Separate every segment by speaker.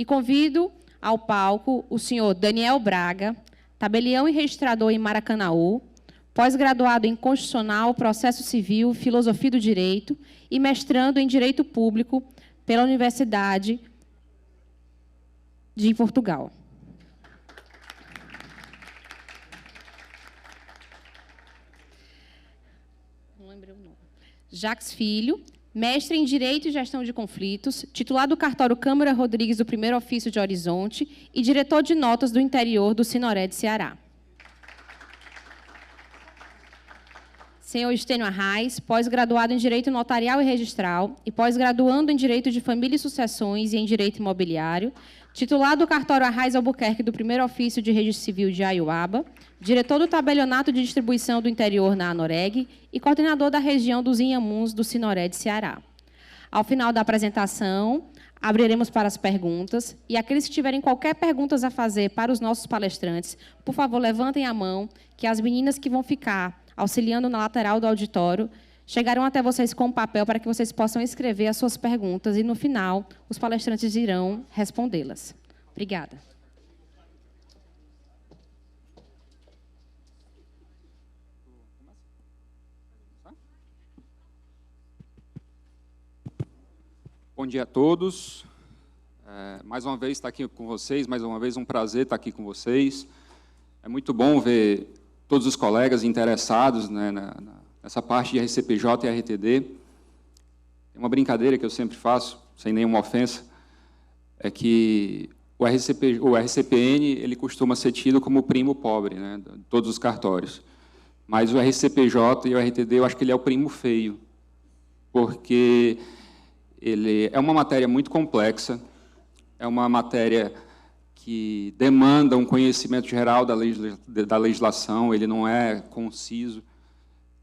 Speaker 1: E convido ao palco o senhor Daniel Braga, tabelião e registrador em Maracanaú, pós-graduado em Constitucional, Processo Civil, Filosofia do Direito e mestrando em Direito Público pela Universidade de Portugal. Não lembrei o nome. Jacques Filho, mestre em Direito e Gestão de Conflitos, titular do cartório Câmara Rodrigues do Primeiro Ofício de Horizonte e diretor de notas do interior do Sinoré de Ceará. Senhor Estênio Arraes, pós-graduado em Direito Notarial e Registral e pós-graduando em Direito de Família e Sucessões e em Direito Imobiliário, titular do cartório Arraes Albuquerque do Primeiro Ofício de Registro Civil de Aiuaba, diretor do Tabelionato de Distribuição do Interior na ANOREG e coordenador da região dos Inhamuns do Sinoré de Ceará. Ao final da apresentação, abriremos para as perguntas e aqueles que tiverem qualquer pergunta a fazer para os nossos palestrantes, por favor, levantem a mão, que as meninas que vão ficar auxiliando na lateral do auditório chegarão até vocês com um papel para que vocês possam escrever as suas perguntas e, no final, os palestrantes irão respondê-las. Obrigada.
Speaker 2: Bom dia a todos. Mais uma vez estar aqui com vocês, mais uma vez um prazer estar aqui com vocês. É muito bom ver todos os colegas interessados, né, nessa parte de RCPJ e RTD. Tem uma brincadeira que eu sempre faço, sem nenhuma ofensa, é que o RCPN ele costuma ser tido como o primo pobre, né, de todos os cartórios. Mas o RCPJ e o RTD, eu acho que ele é o primo feio, porque ele é uma matéria muito complexa, é uma matéria que demanda um conhecimento geral da legislação, ele não é conciso,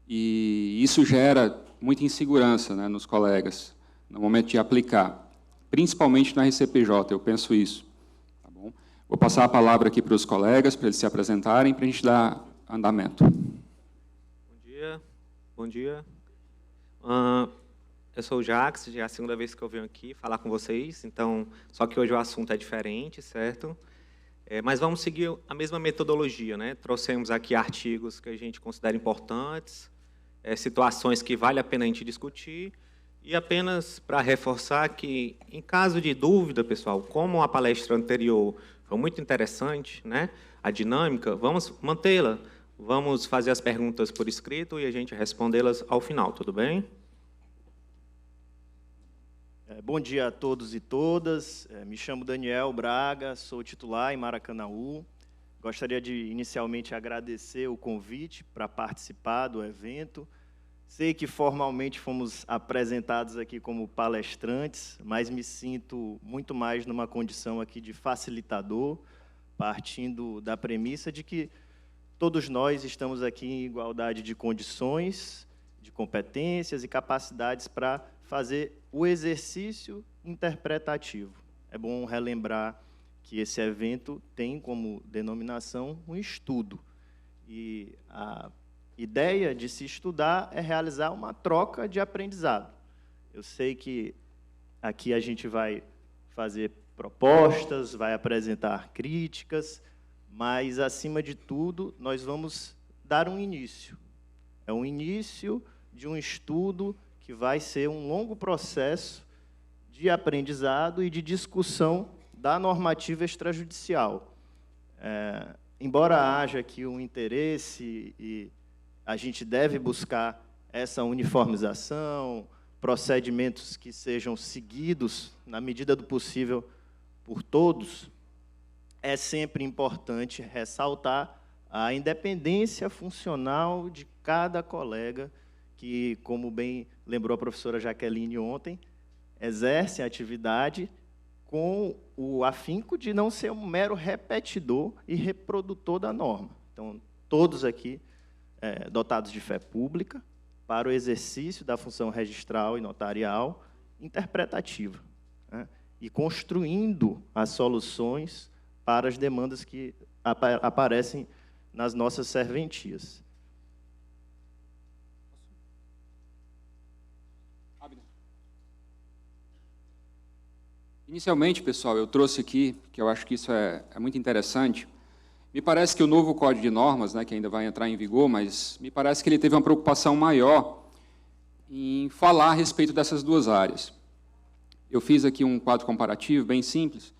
Speaker 2: e isso gera muita insegurança, né, nos colegas, no momento de aplicar, principalmente no RCPJ, eu penso isso. Tá bom? Vou passar a palavra aqui para os colegas, para eles se apresentarem, para a gente dar andamento.
Speaker 3: Bom dia. Bom dia. Eu sou o Jacques, já é a segunda vez que eu venho aqui falar com vocês, então, só que hoje o assunto é diferente, certo? Mas vamos seguir a mesma metodologia, né? Trouxemos aqui artigos que a gente considera importantes, situações que vale a pena a gente discutir, e apenas para reforçar que, em caso de dúvida, pessoal, como a palestra anterior foi muito interessante, né? A dinâmica, vamos mantê-la, vamos fazer as perguntas por escrito e a gente respondê-las ao final, tudo bem?
Speaker 4: Bom dia a todos e todas. Me chamo Daniel Braga, sou titular em Maracanaú. Gostaria de, inicialmente, agradecer o convite para participar do evento. Sei que, formalmente, fomos apresentados aqui como palestrantes, mas me sinto muito mais numa condição aqui de facilitador, partindo da premissa de que todos nós estamos aqui em igualdade de condições, de competências e capacidades para fazer o exercício interpretativo. É bom relembrar que esse evento tem como denominação um estudo. E a ideia de se estudar é realizar uma troca de aprendizado. Eu sei que aqui a gente vai fazer propostas, vai apresentar críticas, mas, acima de tudo, nós vamos dar um início. É um início de um estudo que vai ser um longo processo de aprendizado e de discussão da normativa extrajudicial. Embora haja aqui um interesse e a gente deve buscar essa uniformização, procedimentos que sejam seguidos, na medida do possível, por todos, é sempre importante ressaltar a independência funcional de cada colega que, como bem lembrou a professora Jaqueline ontem, exerce a atividade com o afinco de não ser um mero repetidor e reprodutor da norma. Então, todos aqui dotados de fé pública para o exercício da função registral e notarial interpretativa, né? E construindo as soluções para as demandas que aparecem nas nossas serventias.
Speaker 2: Inicialmente, pessoal, eu trouxe aqui, que eu acho que isso é muito interessante, me parece que o novo Código de Normas, né, que ainda vai entrar em vigor, mas me parece que ele teve uma preocupação maior em falar a respeito dessas duas áreas. Eu fiz aqui um quadro comparativo bem simples,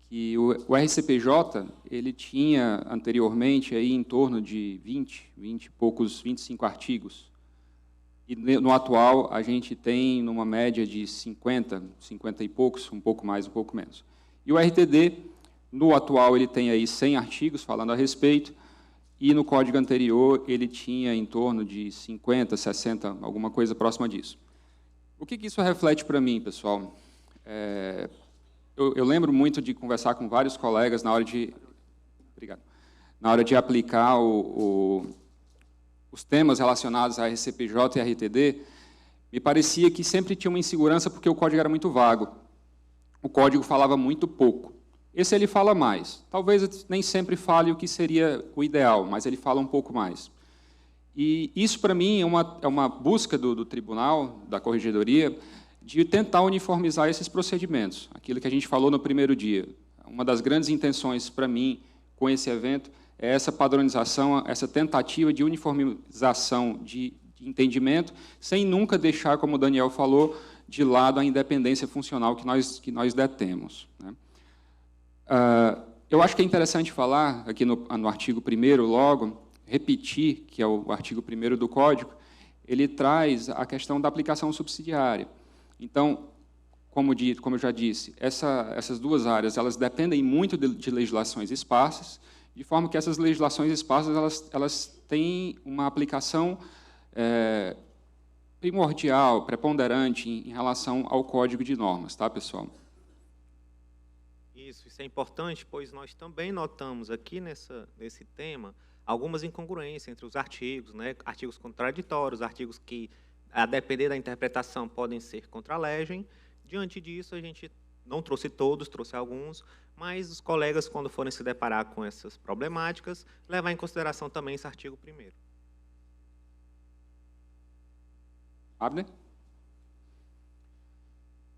Speaker 2: que o RCPJ, ele tinha anteriormente aí em torno de 20 e poucos, 25 artigos. E no atual, a gente tem numa média de 50 e poucos, um pouco mais, um pouco menos. E o RTD, no atual, ele tem aí 100 artigos falando a respeito, e no código anterior ele tinha em torno de 50, 60, alguma coisa próxima disso. O que isso reflete para mim, pessoal? Eu lembro muito de conversar com vários colegas na hora de... Obrigado. Na hora de aplicar os temas relacionados a RCPJ e RTD, me parecia que sempre tinha uma insegurança porque o código era muito vago. O código falava muito pouco. Esse ele fala mais. Talvez nem sempre fale o que seria o ideal, mas ele fala um pouco mais. E isso, para mim, é uma busca do tribunal, da corregedoria, de tentar uniformizar esses procedimentos. Aquilo que a gente falou no primeiro dia. Uma das grandes intenções, para mim, com esse evento, é essa padronização, essa tentativa de uniformização de entendimento, sem nunca deixar, como o Daniel falou, de lado a independência funcional que nós detemos, né? Eu acho que é interessante falar, aqui no artigo 1º, logo, repetir, que é o artigo 1º do Código, ele traz a questão da aplicação subsidiária. Então, como eu já disse, essas duas áreas elas dependem muito de legislações esparsas, de forma que essas legislações esparsas elas têm uma aplicação primordial, preponderante em relação ao Código de Normas, tá, pessoal?
Speaker 3: Isso é importante, pois nós também notamos aqui nesse tema algumas incongruências entre os artigos, né? Artigos contraditórios, artigos que, a depender da interpretação, podem ser contra-legem. Diante disso, a gente não trouxe todos, trouxe alguns, mas os colegas, quando forem se deparar com essas problemáticas, levar em consideração também esse artigo 1º.
Speaker 2: Abner?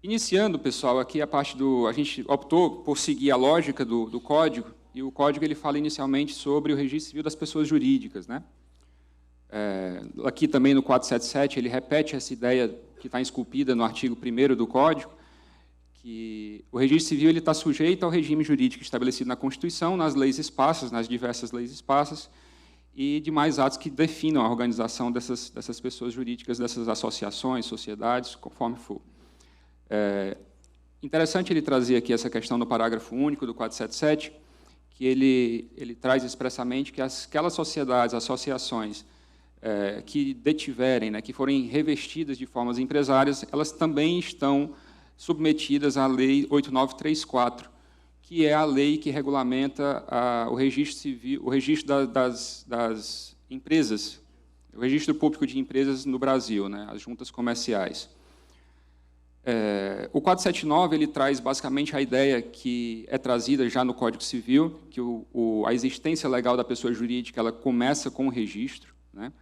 Speaker 2: Iniciando, pessoal, aqui a parte a gente optou por seguir a lógica do Código, e o Código ele fala inicialmente sobre o registro civil das pessoas jurídicas, né? Aqui também no 477, ele repete essa ideia que está esculpida no artigo 1º do Código, que o registro civil está sujeito ao regime jurídico estabelecido na Constituição, nas leis esparsas, nas diversas leis esparsas, e demais atos que definam a organização dessas pessoas jurídicas, dessas associações, sociedades, conforme for. Interessante ele trazer aqui essa questão no parágrafo único do 477, que ele traz expressamente que aquelas sociedades, associações que detiverem, né, que forem revestidas de formas empresárias, elas também estão submetidas à Lei 8934, que é a lei que regulamenta o registro civil, o registro das empresas, o registro público de empresas no Brasil, né, as juntas comerciais. O 479 ele traz basicamente a ideia que é trazida já no Código Civil, que a existência legal da pessoa jurídica ela começa com o registro, né?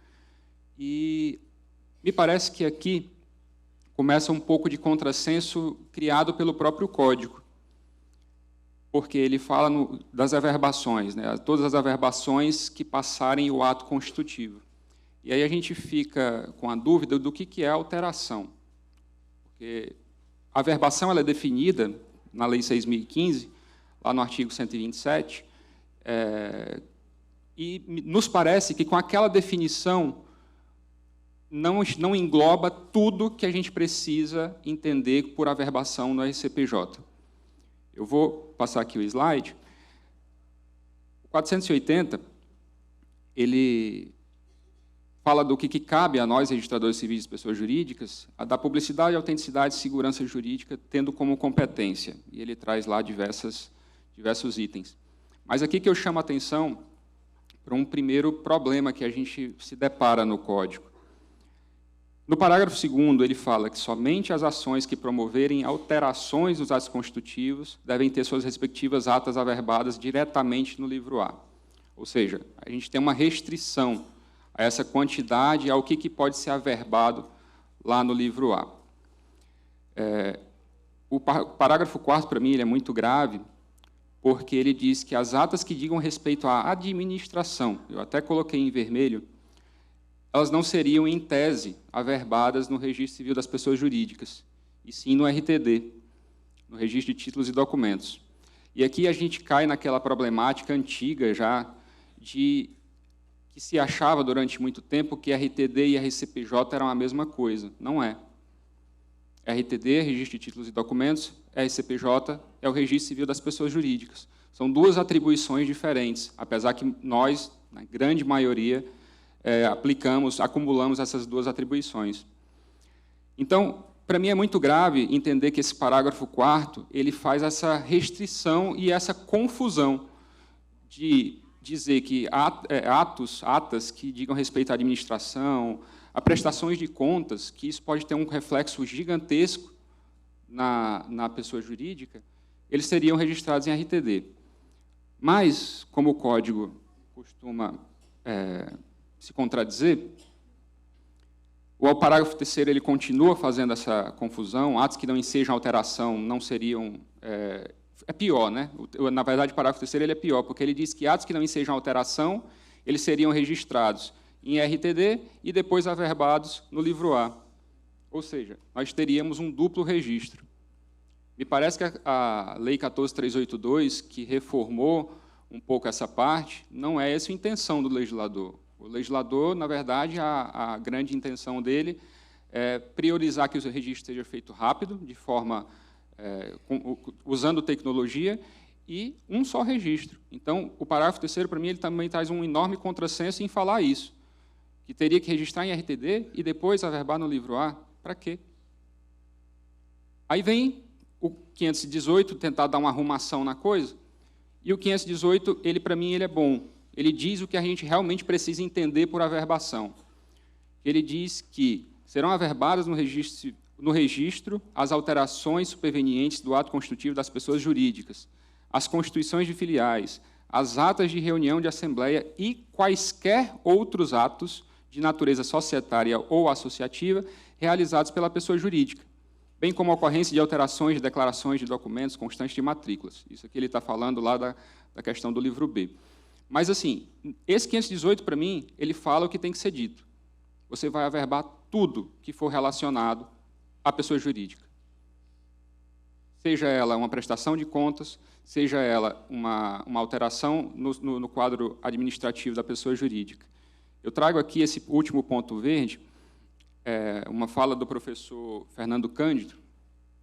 Speaker 2: E me parece que aqui começa um pouco de contrassenso criado pelo próprio Código, porque ele fala das averbações, né? Todas as averbações que passarem o ato constitutivo. E aí a gente fica com a dúvida do que é a alteração. Porque a averbação ela é definida na Lei 6.015, lá no artigo 127, e nos parece que com aquela definição não engloba tudo que a gente precisa entender por averbação no RCPJ. Eu vou passar aqui o slide. O 480, ele fala do que cabe a nós, registradores civis de pessoas jurídicas, a da publicidade, autenticidade e segurança jurídica, tendo como competência. E ele traz lá diversos itens. Mas aqui que eu chamo a atenção para um primeiro problema que a gente se depara no Código. No parágrafo 2º, ele fala que somente as ações que promoverem alterações dos atos constitutivos devem ter suas respectivas atas averbadas diretamente no livro A. Ou seja, a gente tem uma restrição a essa quantidade, ao que pode ser averbado lá no livro A. O parágrafo 4º, para mim, ele é muito grave, porque ele diz que as atas que digam respeito à administração, eu até coloquei em vermelho, elas não seriam, em tese, averbadas no Registro Civil das Pessoas Jurídicas, e sim no RTD, no Registro de Títulos e Documentos. E aqui a gente cai naquela problemática antiga já, de que se achava durante muito tempo que RTD e RCPJ eram a mesma coisa. Não é. RTD, Registro de Títulos e Documentos, RCPJ é o Registro Civil das Pessoas Jurídicas. São duas atribuições diferentes, apesar que nós, na grande maioria, acumulamos essas duas atribuições. Então, para mim é muito grave entender que esse parágrafo 4º ele faz essa restrição e essa confusão de dizer que atas que digam respeito à administração, a prestações de contas, que isso pode ter um reflexo gigantesco na pessoa jurídica, eles seriam registrados em RTD. Mas, como o Código costuma se contradizer, o parágrafo 3º ele continua fazendo essa confusão, atos que não ensejam alteração não seriam... É pior, né? Na verdade, o parágrafo 3º ele é pior, porque ele diz que atos que não ensejam alteração, eles seriam registrados em RTD e depois averbados no livro A. Ou seja, nós teríamos um duplo registro. Me parece que a Lei 14.382, que reformou um pouco essa parte, não é essa a intenção do legislador. O legislador, na verdade, a grande intenção dele é priorizar que o registro seja feito rápido, de forma... usando tecnologia, e um só registro. Então, o parágrafo 3º, para mim, ele também traz um enorme contrassenso em falar isso, que teria que registrar em RTD e depois averbar no livro A. Para quê? Aí vem o 518 tentar dar uma arrumação na coisa, e o 518, para mim, ele é bom. Ele diz o que a gente realmente precisa entender por averbação. Ele diz que serão averbadas no registro as alterações supervenientes do ato constitutivo das pessoas jurídicas, as constituições de filiais, as atas de reunião de assembleia e quaisquer outros atos de natureza societária ou associativa realizados pela pessoa jurídica, bem como a ocorrência de alterações de declarações de documentos constantes de matrículas. Isso aqui ele está falando lá da questão do livro B. Mas, assim, esse 518, para mim, ele fala o que tem que ser dito. Você vai averbar tudo que for relacionado à pessoa jurídica. Seja ela uma prestação de contas, seja ela uma alteração no quadro administrativo da pessoa jurídica. Eu trago aqui esse último ponto verde, uma fala do professor Fernando Cândido,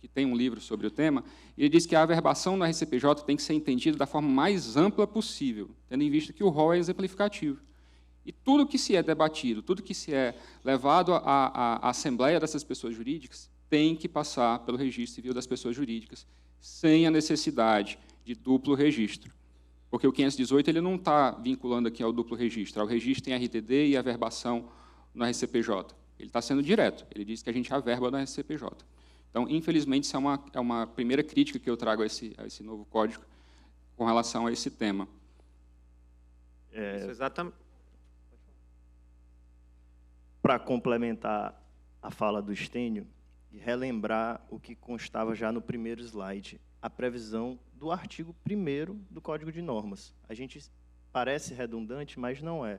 Speaker 2: que tem um livro sobre o tema, e ele diz que a averbação no RCPJ tem que ser entendida da forma mais ampla possível, tendo em vista que o rol é exemplificativo. E tudo que se é debatido, tudo que se é levado à assembleia dessas pessoas jurídicas, tem que passar pelo Registro Civil das Pessoas Jurídicas, sem a necessidade de duplo registro. Porque o 518 ele não está vinculando aqui ao duplo registro, ao registro em RTD e averbação no RCPJ. Ele está sendo direto, ele diz que a gente averba no RCPJ. Então, infelizmente, isso é uma primeira crítica que eu trago a esse novo código com relação a esse tema.
Speaker 3: Isso exatamente.
Speaker 4: Para complementar a fala do Estênio e relembrar o que constava já no primeiro slide, a previsão do artigo 1º do Código de Normas. A gente parece redundante, mas não é.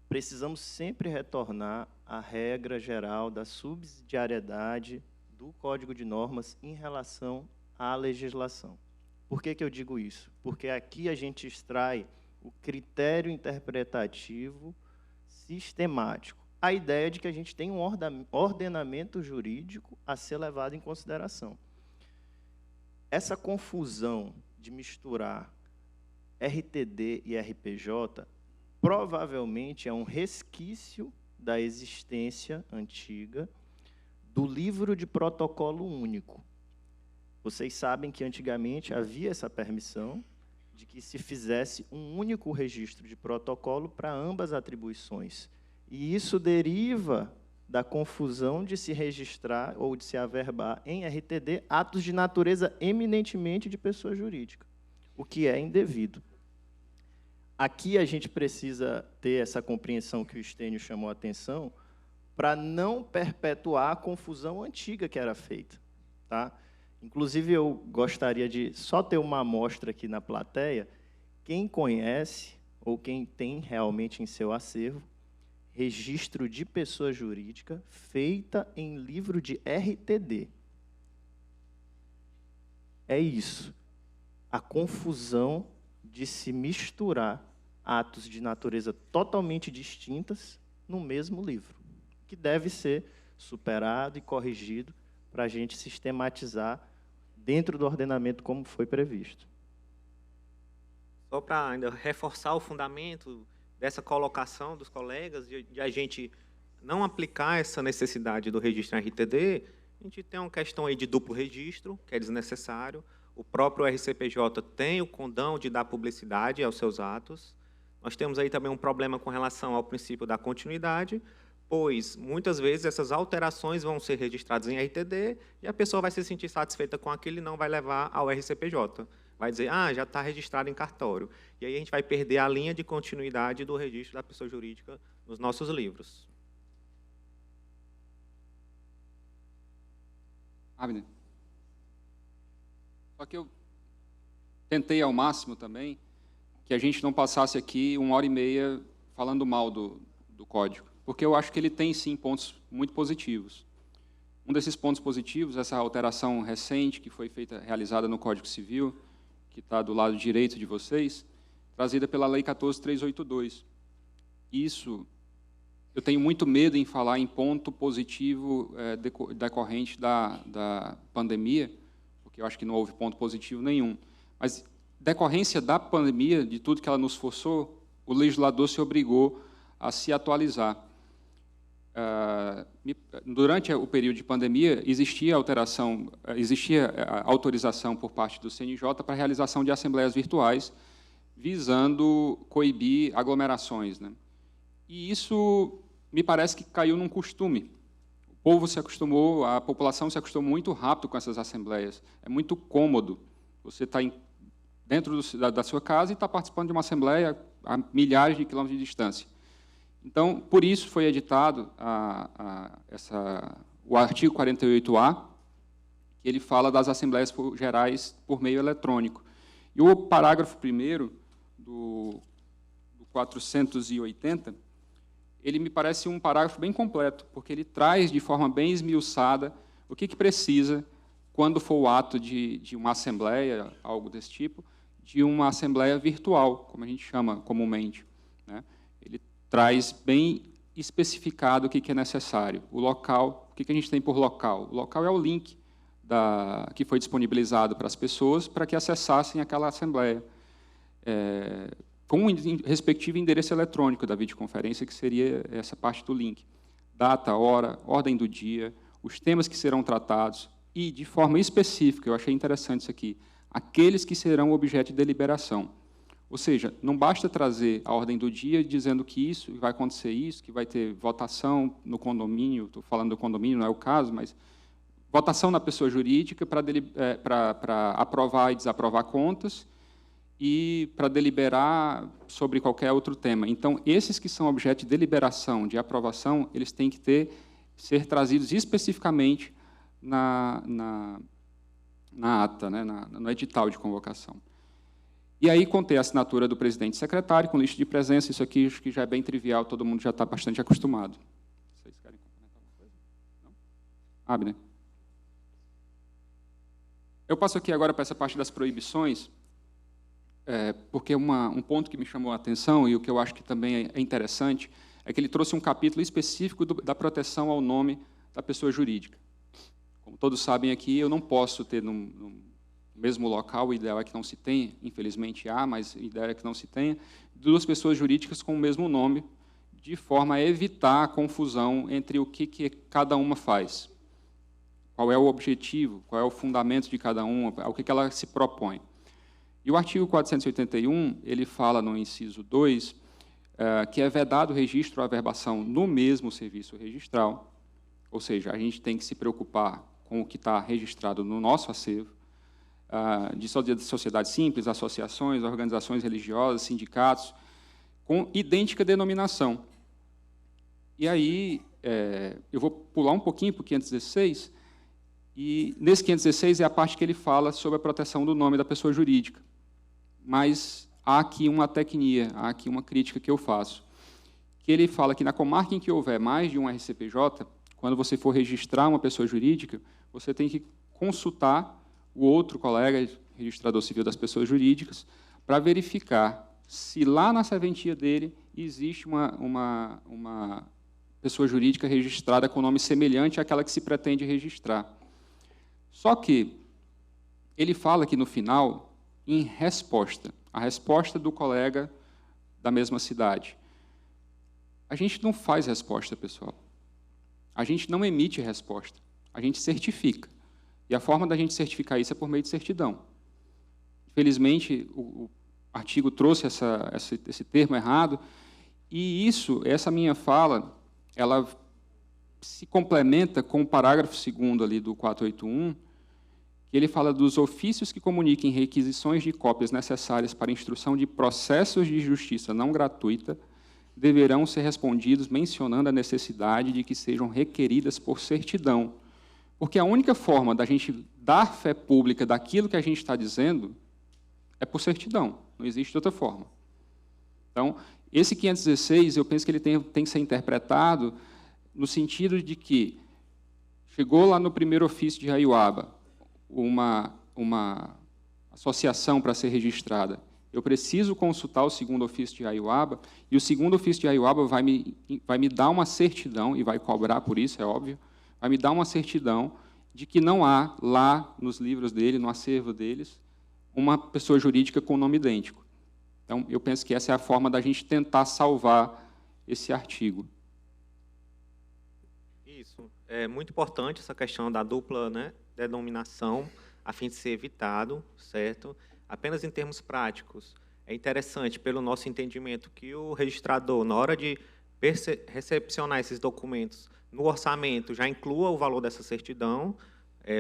Speaker 4: Precisamos sempre retornar à regra geral da subsidiariedade do Código de Normas em relação à legislação. Por que eu digo isso? Porque aqui a gente extrai o critério interpretativo sistemático, a ideia de que a gente tem um ordenamento jurídico a ser levado em consideração. Essa confusão de misturar RTD e RPJ provavelmente é um resquício da existência antiga do livro de protocolo único. Vocês sabem que antigamente havia essa permissão de que se fizesse um único registro de protocolo para ambas atribuições. E isso deriva da confusão de se registrar ou de se averbar em RTD atos de natureza eminentemente de pessoa jurídica, o que é indevido. Aqui a gente precisa ter essa compreensão que o Estênio chamou a atenção para não perpetuar a confusão antiga que era feita. Tá? Inclusive, eu gostaria de só ter uma amostra aqui na plateia. Quem conhece, ou quem tem realmente em seu acervo, registro de pessoa jurídica feita em livro de RTD. É isso. A confusão de se misturar atos de natureza totalmente distintas no mesmo livro, que deve ser superado e corrigido para a gente sistematizar dentro do ordenamento como foi previsto.
Speaker 3: Só para ainda reforçar o fundamento dessa colocação dos colegas, de a gente não aplicar essa necessidade do registro em RTD, a gente tem uma questão aí de duplo registro, que é desnecessário. O próprio RCPJ tem o condão de dar publicidade aos seus atos. Nós temos aí também um problema com relação ao princípio da continuidade, pois, muitas vezes, essas alterações vão ser registradas em RTD e a pessoa vai se sentir satisfeita com aquilo e não vai levar ao RCPJ. Vai dizer, já está registrado em cartório. E aí a gente vai perder a linha de continuidade do registro da pessoa jurídica nos nossos livros.
Speaker 2: Abner. Só que eu tentei ao máximo também que a gente não passasse aqui 1h30 falando mal do código, porque eu acho que ele tem, sim, pontos muito positivos. Um desses pontos positivos, essa alteração recente que foi realizada no Código Civil, que está do lado direito de vocês, trazida pela Lei 14.382. Isso, eu tenho muito medo em falar em ponto positivo decorrente da pandemia, porque eu acho que não houve ponto positivo nenhum. Mas, decorrência da pandemia, de tudo que ela nos forçou, o legislador se obrigou a se atualizar. Durante o período de pandemia, existia autorização por parte do CNJ para a realização de assembleias virtuais, visando coibir aglomerações, né? E isso me parece que caiu num costume. O povo se acostumou, a população se acostumou muito rápido com essas assembleias. É muito cômodo. Você está dentro da sua casa e está participando de uma assembleia a milhares de quilômetros de distância. Então, por isso foi editado o artigo 48A, que ele fala das assembleias gerais por meio eletrônico. E o parágrafo 1º do 480, ele me parece um parágrafo bem completo, porque ele traz de forma bem esmiuçada o que precisa, quando for o ato de uma assembleia, algo desse tipo, de uma assembleia virtual, como a gente chama comumente, né? Ele traz bem especificado o que é necessário. O local, o que a gente tem por local? O local é o link que foi disponibilizado para as pessoas para que acessassem aquela assembleia, com o respectivo endereço eletrônico da videoconferência, que seria essa parte do link. Data, hora, ordem do dia, os temas que serão tratados e, de forma específica, eu achei interessante isso aqui, aqueles que serão objeto de deliberação. Ou seja, não basta trazer a ordem do dia dizendo que isso vai acontecer isso, que vai ter votação no condomínio, estou falando do condomínio, não é o caso, mas votação na pessoa jurídica para aprovar e desaprovar contas e para deliberar sobre qualquer outro tema. Então, esses que são objeto de deliberação, de aprovação, eles têm que ser trazidos especificamente na ata, né, no edital de convocação. E aí contém a assinatura do presidente e secretário, com lista de presença. Isso aqui acho que já é bem trivial, todo mundo já está bastante acostumado. Vocês querem complementar alguma coisa? Não? Abner. Eu passo aqui agora para essa parte das proibições, porque um ponto que me chamou a atenção, e o que eu acho que também é interessante, é que ele trouxe um capítulo específico da proteção ao nome da pessoa jurídica. Como todos sabem aqui, eu não posso ter no mesmo local, o ideal é que não se tenha, infelizmente há, mas o ideal é que não se tenha, duas pessoas jurídicas com o mesmo nome, de forma a evitar a confusão entre o que cada uma faz. Qual é o objetivo, qual é o fundamento de cada uma, ao que ela se propõe. E o artigo 481, ele fala no inciso 2, que é vedado o registro ou averbação no mesmo serviço registral, ou seja, a gente tem que se preocupar com o que está registrado no nosso acervo, de sociedade simples, associações, organizações religiosas, sindicatos, com idêntica denominação. E aí, eu vou pular um pouquinho para o 516, E nesse 516 é a parte que ele fala sobre a proteção do nome da pessoa jurídica. Mas há aqui uma tecnia, há aqui uma crítica que eu faço, que ele fala que na comarca em que houver mais de um RCPJ, quando você for registrar uma pessoa jurídica, você tem que consultar o outro colega, registrador civil das pessoas jurídicas, para verificar se lá na serventia dele existe uma pessoa jurídica registrada com nome semelhante àquela que se pretende registrar. Só que ele fala que, no final, em resposta, a resposta do colega da mesma cidade. A gente não faz resposta, pessoal. A gente não emite resposta. A gente certifica. E a forma da gente certificar isso é por meio de certidão. Infelizmente, o artigo trouxe esse termo errado, e essa minha fala, ela se complementa com o parágrafo 2º ali do 481, que ele fala dos ofícios que comuniquem requisições de cópias necessárias para a instrução de processos de justiça não gratuita deverão ser respondidos mencionando a necessidade de que sejam requeridas por certidão. Porque a única forma da gente dar fé pública daquilo que a gente está dizendo é por certidão, não existe outra forma. Então, esse 516, eu penso que ele tem que ser interpretado no sentido de que chegou lá no primeiro ofício de Raiuaba uma associação para ser registrada. Eu preciso consultar o segundo ofício de Raiuaba, e o segundo ofício de Raiuaba vai me dar uma certidão, e vai cobrar por isso, é óbvio, vai me dar uma certidão de que não há lá nos livros dele, no acervo deles, uma pessoa jurídica com nome idêntico. Então, eu penso que essa é a forma da gente tentar salvar esse artigo.
Speaker 3: Isso. É muito importante essa questão da dupla, né, denominação, a fim de ser evitado, certo? Apenas em termos práticos, é interessante, pelo nosso entendimento, que o registrador, na hora de recepcionar esses documentos no orçamento, já inclua o valor dessa certidão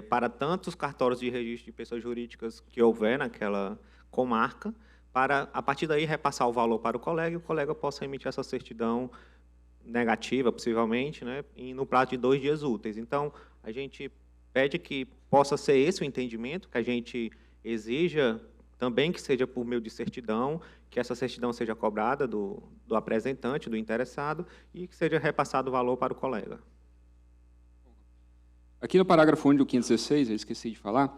Speaker 3: para tantos cartórios de registro de pessoas jurídicas que houver naquela comarca, para, a partir daí, repassar o valor para o colega, e o colega possa emitir essa certidão negativa, possivelmente, né, no prazo de 2 dias úteis. Então, a gente pede que possa ser esse o entendimento, que a gente exija também que seja por meio de certidão, que essa certidão seja cobrada do apresentante, do interessado, e que seja repassado o valor para o colega.
Speaker 2: Aqui no parágrafo 1 do 516, eu esqueci de falar,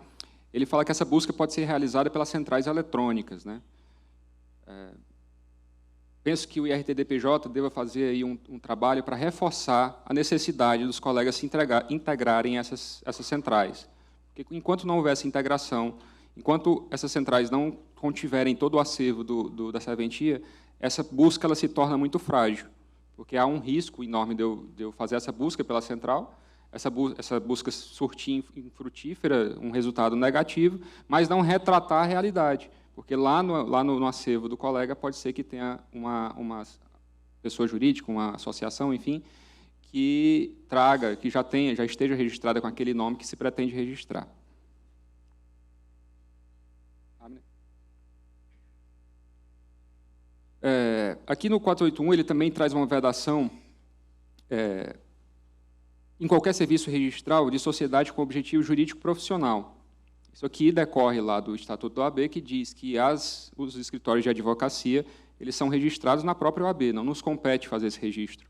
Speaker 2: ele fala que essa busca pode ser realizada pelas centrais eletrônicas, né? Penso que o IRTDPJ deva fazer aí um trabalho para reforçar a necessidade dos colegas se integrarem essas centrais. Porque, enquanto não houver essa integração, enquanto essas centrais não contiverem todo o acervo da serventia, essa busca ela se torna muito frágil, porque há um risco enorme de eu fazer essa busca pela central, essa busca surtir infrutífera, um resultado negativo, mas não retratar a realidade, porque lá no acervo do colega pode ser que tenha uma pessoa jurídica, uma associação, enfim, que já esteja registrada com aquele nome que se pretende registrar. Aqui no 481, ele também traz uma vedação em qualquer serviço registral de sociedade com objetivo jurídico profissional. Isso aqui decorre lá do Estatuto da OAB, que diz que os escritórios de advocacia eles são registrados na própria OAB, não nos compete fazer esse registro,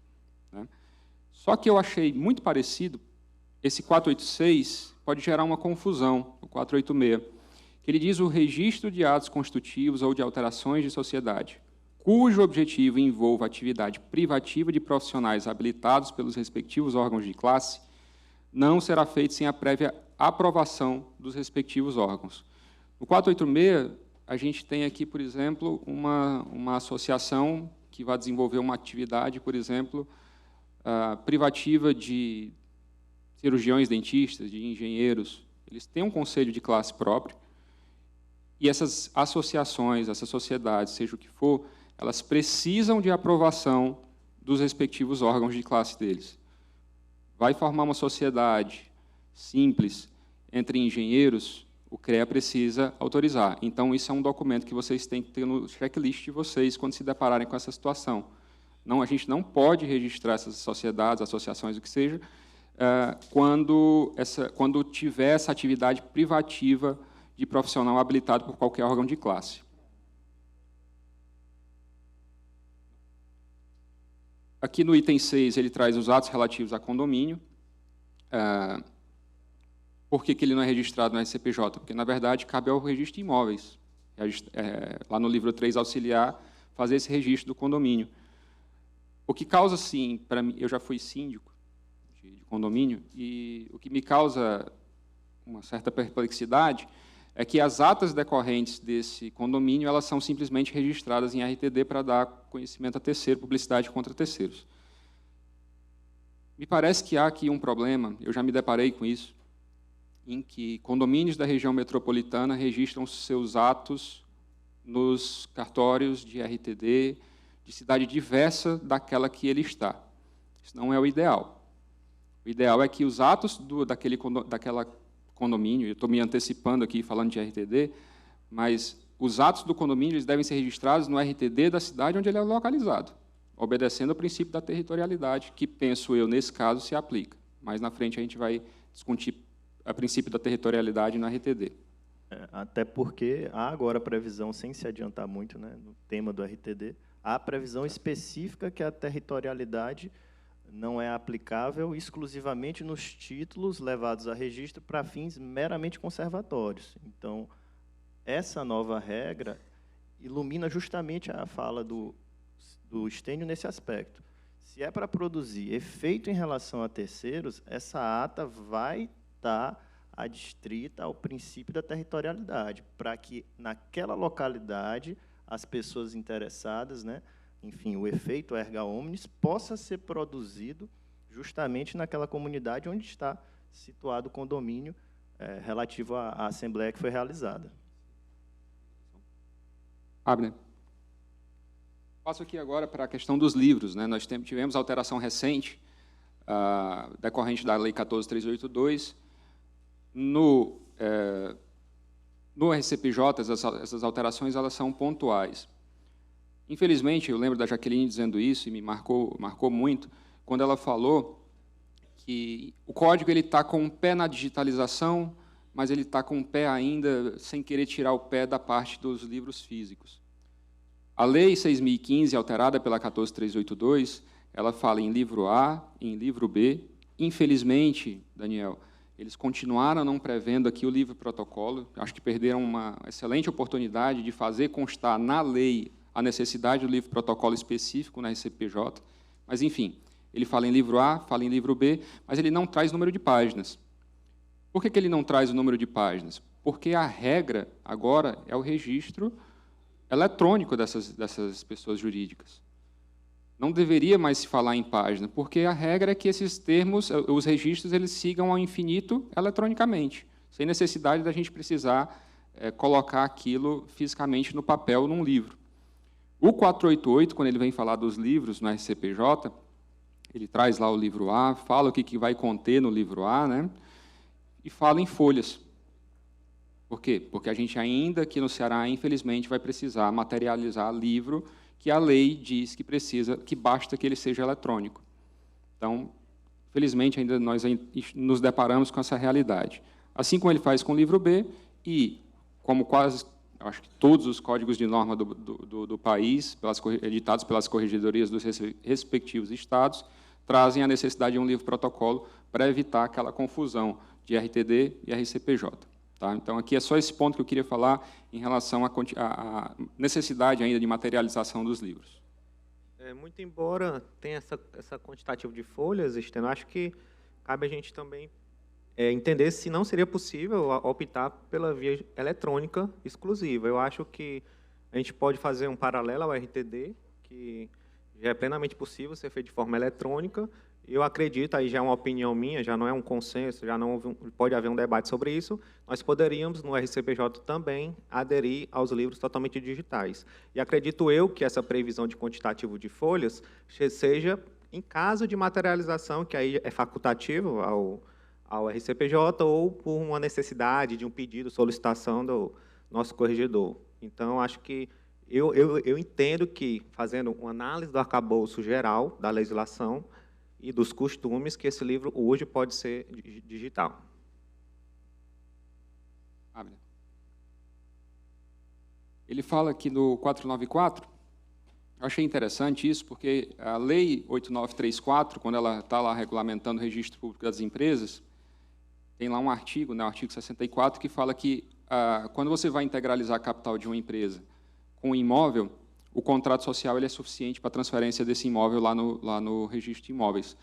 Speaker 2: né? Só que eu achei muito parecido, esse 486 pode gerar uma confusão, o 486, que ele diz o registro de atos constitutivos ou de alterações de sociedade, cujo objetivo envolva atividade privativa de profissionais habilitados pelos respectivos órgãos de classe, não será feito sem a prévia aprovação dos respectivos órgãos. No 486, a gente tem aqui, por exemplo, uma associação que vai desenvolver uma atividade, por exemplo, privativa de cirurgiões dentistas, de engenheiros. Eles têm um conselho de classe próprio, e essas associações, essas sociedades, seja o que for, elas precisam de aprovação dos respectivos órgãos de classe deles. Vai formar uma sociedade simples entre engenheiros, o CREA precisa autorizar. Então, isso é um documento que vocês têm que ter no checklist de vocês quando se depararem com essa situação. Não, a gente não pode registrar essas sociedades, associações, o que seja, quando tiver essa atividade privativa de profissional habilitado por qualquer órgão de classe. Aqui no item 6, ele traz os atos relativos a condomínio. Por que ele não é registrado no RCPJ? Porque, na verdade, cabe ao registro de imóveis, lá no livro 3 auxiliar, fazer esse registro do condomínio. O que causa, sim, para mim, eu já fui síndico de condomínio, e o que me causa uma certa perplexidade é que as atas decorrentes desse condomínio, elas são simplesmente registradas em RTD para dar conhecimento a terceiro, publicidade contra terceiros. Me parece que há aqui um problema, eu já me deparei com isso, em que condomínios da região metropolitana registram seus atos nos cartórios de RTD de cidade diversa daquela que ele está. Isso não é o ideal. O ideal é que os atos daquela condomínio, eu estou me antecipando aqui falando de RTD, mas os atos do condomínio eles devem ser registrados no RTD da cidade onde ele é localizado, obedecendo ao princípio da territorialidade, que, penso eu, nesse caso, se aplica. Mais na frente a gente vai discutir o princípio da territorialidade no RTD.
Speaker 4: Até porque há agora a previsão, sem se adiantar muito, né, no tema do RTD, há a previsão específica que a territorialidade não é aplicável exclusivamente nos títulos levados a registro para fins meramente conservatórios. Então, essa nova regra ilumina justamente a fala do Estênio nesse aspecto. Se é para produzir efeito em relação a terceiros, essa ata vai estar adstrita ao princípio da territorialidade, para que, naquela localidade, as pessoas interessadas, né, enfim, o efeito erga omnes possa ser produzido justamente naquela comunidade onde está situado o condomínio relativo à assembleia que foi realizada.
Speaker 2: Abner. Passo aqui agora para a questão dos livros, né? Nós tivemos alteração recente, decorrente da Lei 14.382. No RCPJ, essas alterações elas são pontuais. Infelizmente, eu lembro da Jaqueline dizendo isso, e me marcou muito, quando ela falou que o código está com o pé na digitalização, mas ele está com o pé ainda sem querer tirar o pé da parte dos livros físicos. A Lei 6.015, alterada pela 14.382, ela fala em livro A, em livro B. Infelizmente, Daniel, eles continuaram não prevendo aqui o livro protocolo. Acho que perderam uma excelente oportunidade de fazer constar na lei a necessidade do livro protocolo específico na RCPJ. Mas, enfim, ele fala em livro A, fala em livro B, mas ele não traz número de páginas. Por que ele não traz o número de páginas? Porque a regra, agora, é o registro eletrônico dessas pessoas jurídicas. Não deveria mais se falar em página, porque a regra é que esses termos, os registros, eles sigam ao infinito eletronicamente, sem necessidade da gente precisar colocar aquilo fisicamente no papel, num livro. O 488, quando ele vem falar dos livros no RCPJ, ele traz lá o livro A, fala o que vai conter no livro A, né? E fala em folhas. Por quê? Porque a gente ainda aqui no Ceará, infelizmente, vai precisar materializar livro que a lei diz que basta que ele seja eletrônico. Então, felizmente, ainda nós nos deparamos com essa realidade. Assim como ele faz com o livro B, e como quase, acho que todos os códigos de norma do país, editados pelas corregedorias dos respectivos estados, trazem a necessidade de um livro protocolo para evitar aquela confusão de RTD e RCPJ. Tá? Então, aqui é só esse ponto que eu queria falar em relação à necessidade ainda de materialização dos livros.
Speaker 3: Muito embora tenha essa quantitativa de folhas, Estênio, acho que cabe a gente também entender se não seria possível optar pela via eletrônica exclusiva. Eu acho que a gente pode fazer um paralelo ao RTD, que já é plenamente possível ser feito de forma eletrônica. Eu acredito, aí já é uma opinião minha, já não é um consenso, já não pode haver um debate sobre isso, nós poderíamos, no RCPJ, também aderir aos livros totalmente digitais. E acredito eu que essa previsão de quantitativo de folhas seja em caso de materialização, que aí é facultativo ao RCPJ, ou por uma necessidade de um pedido, solicitação do nosso corregedor. Então, acho que eu entendo que, fazendo uma análise do arcabouço geral da legislação, e dos costumes que esse livro hoje pode ser digital.
Speaker 2: Ele fala aqui no 494, eu achei interessante isso, porque a Lei 8934, quando ela está lá regulamentando o registro público das empresas, tem lá um artigo, né, o artigo 64, que fala que quando você vai integralizar a capital de uma empresa com um imóvel, o contrato social ele é suficiente para a transferência desse imóvel lá no registro de imóveis.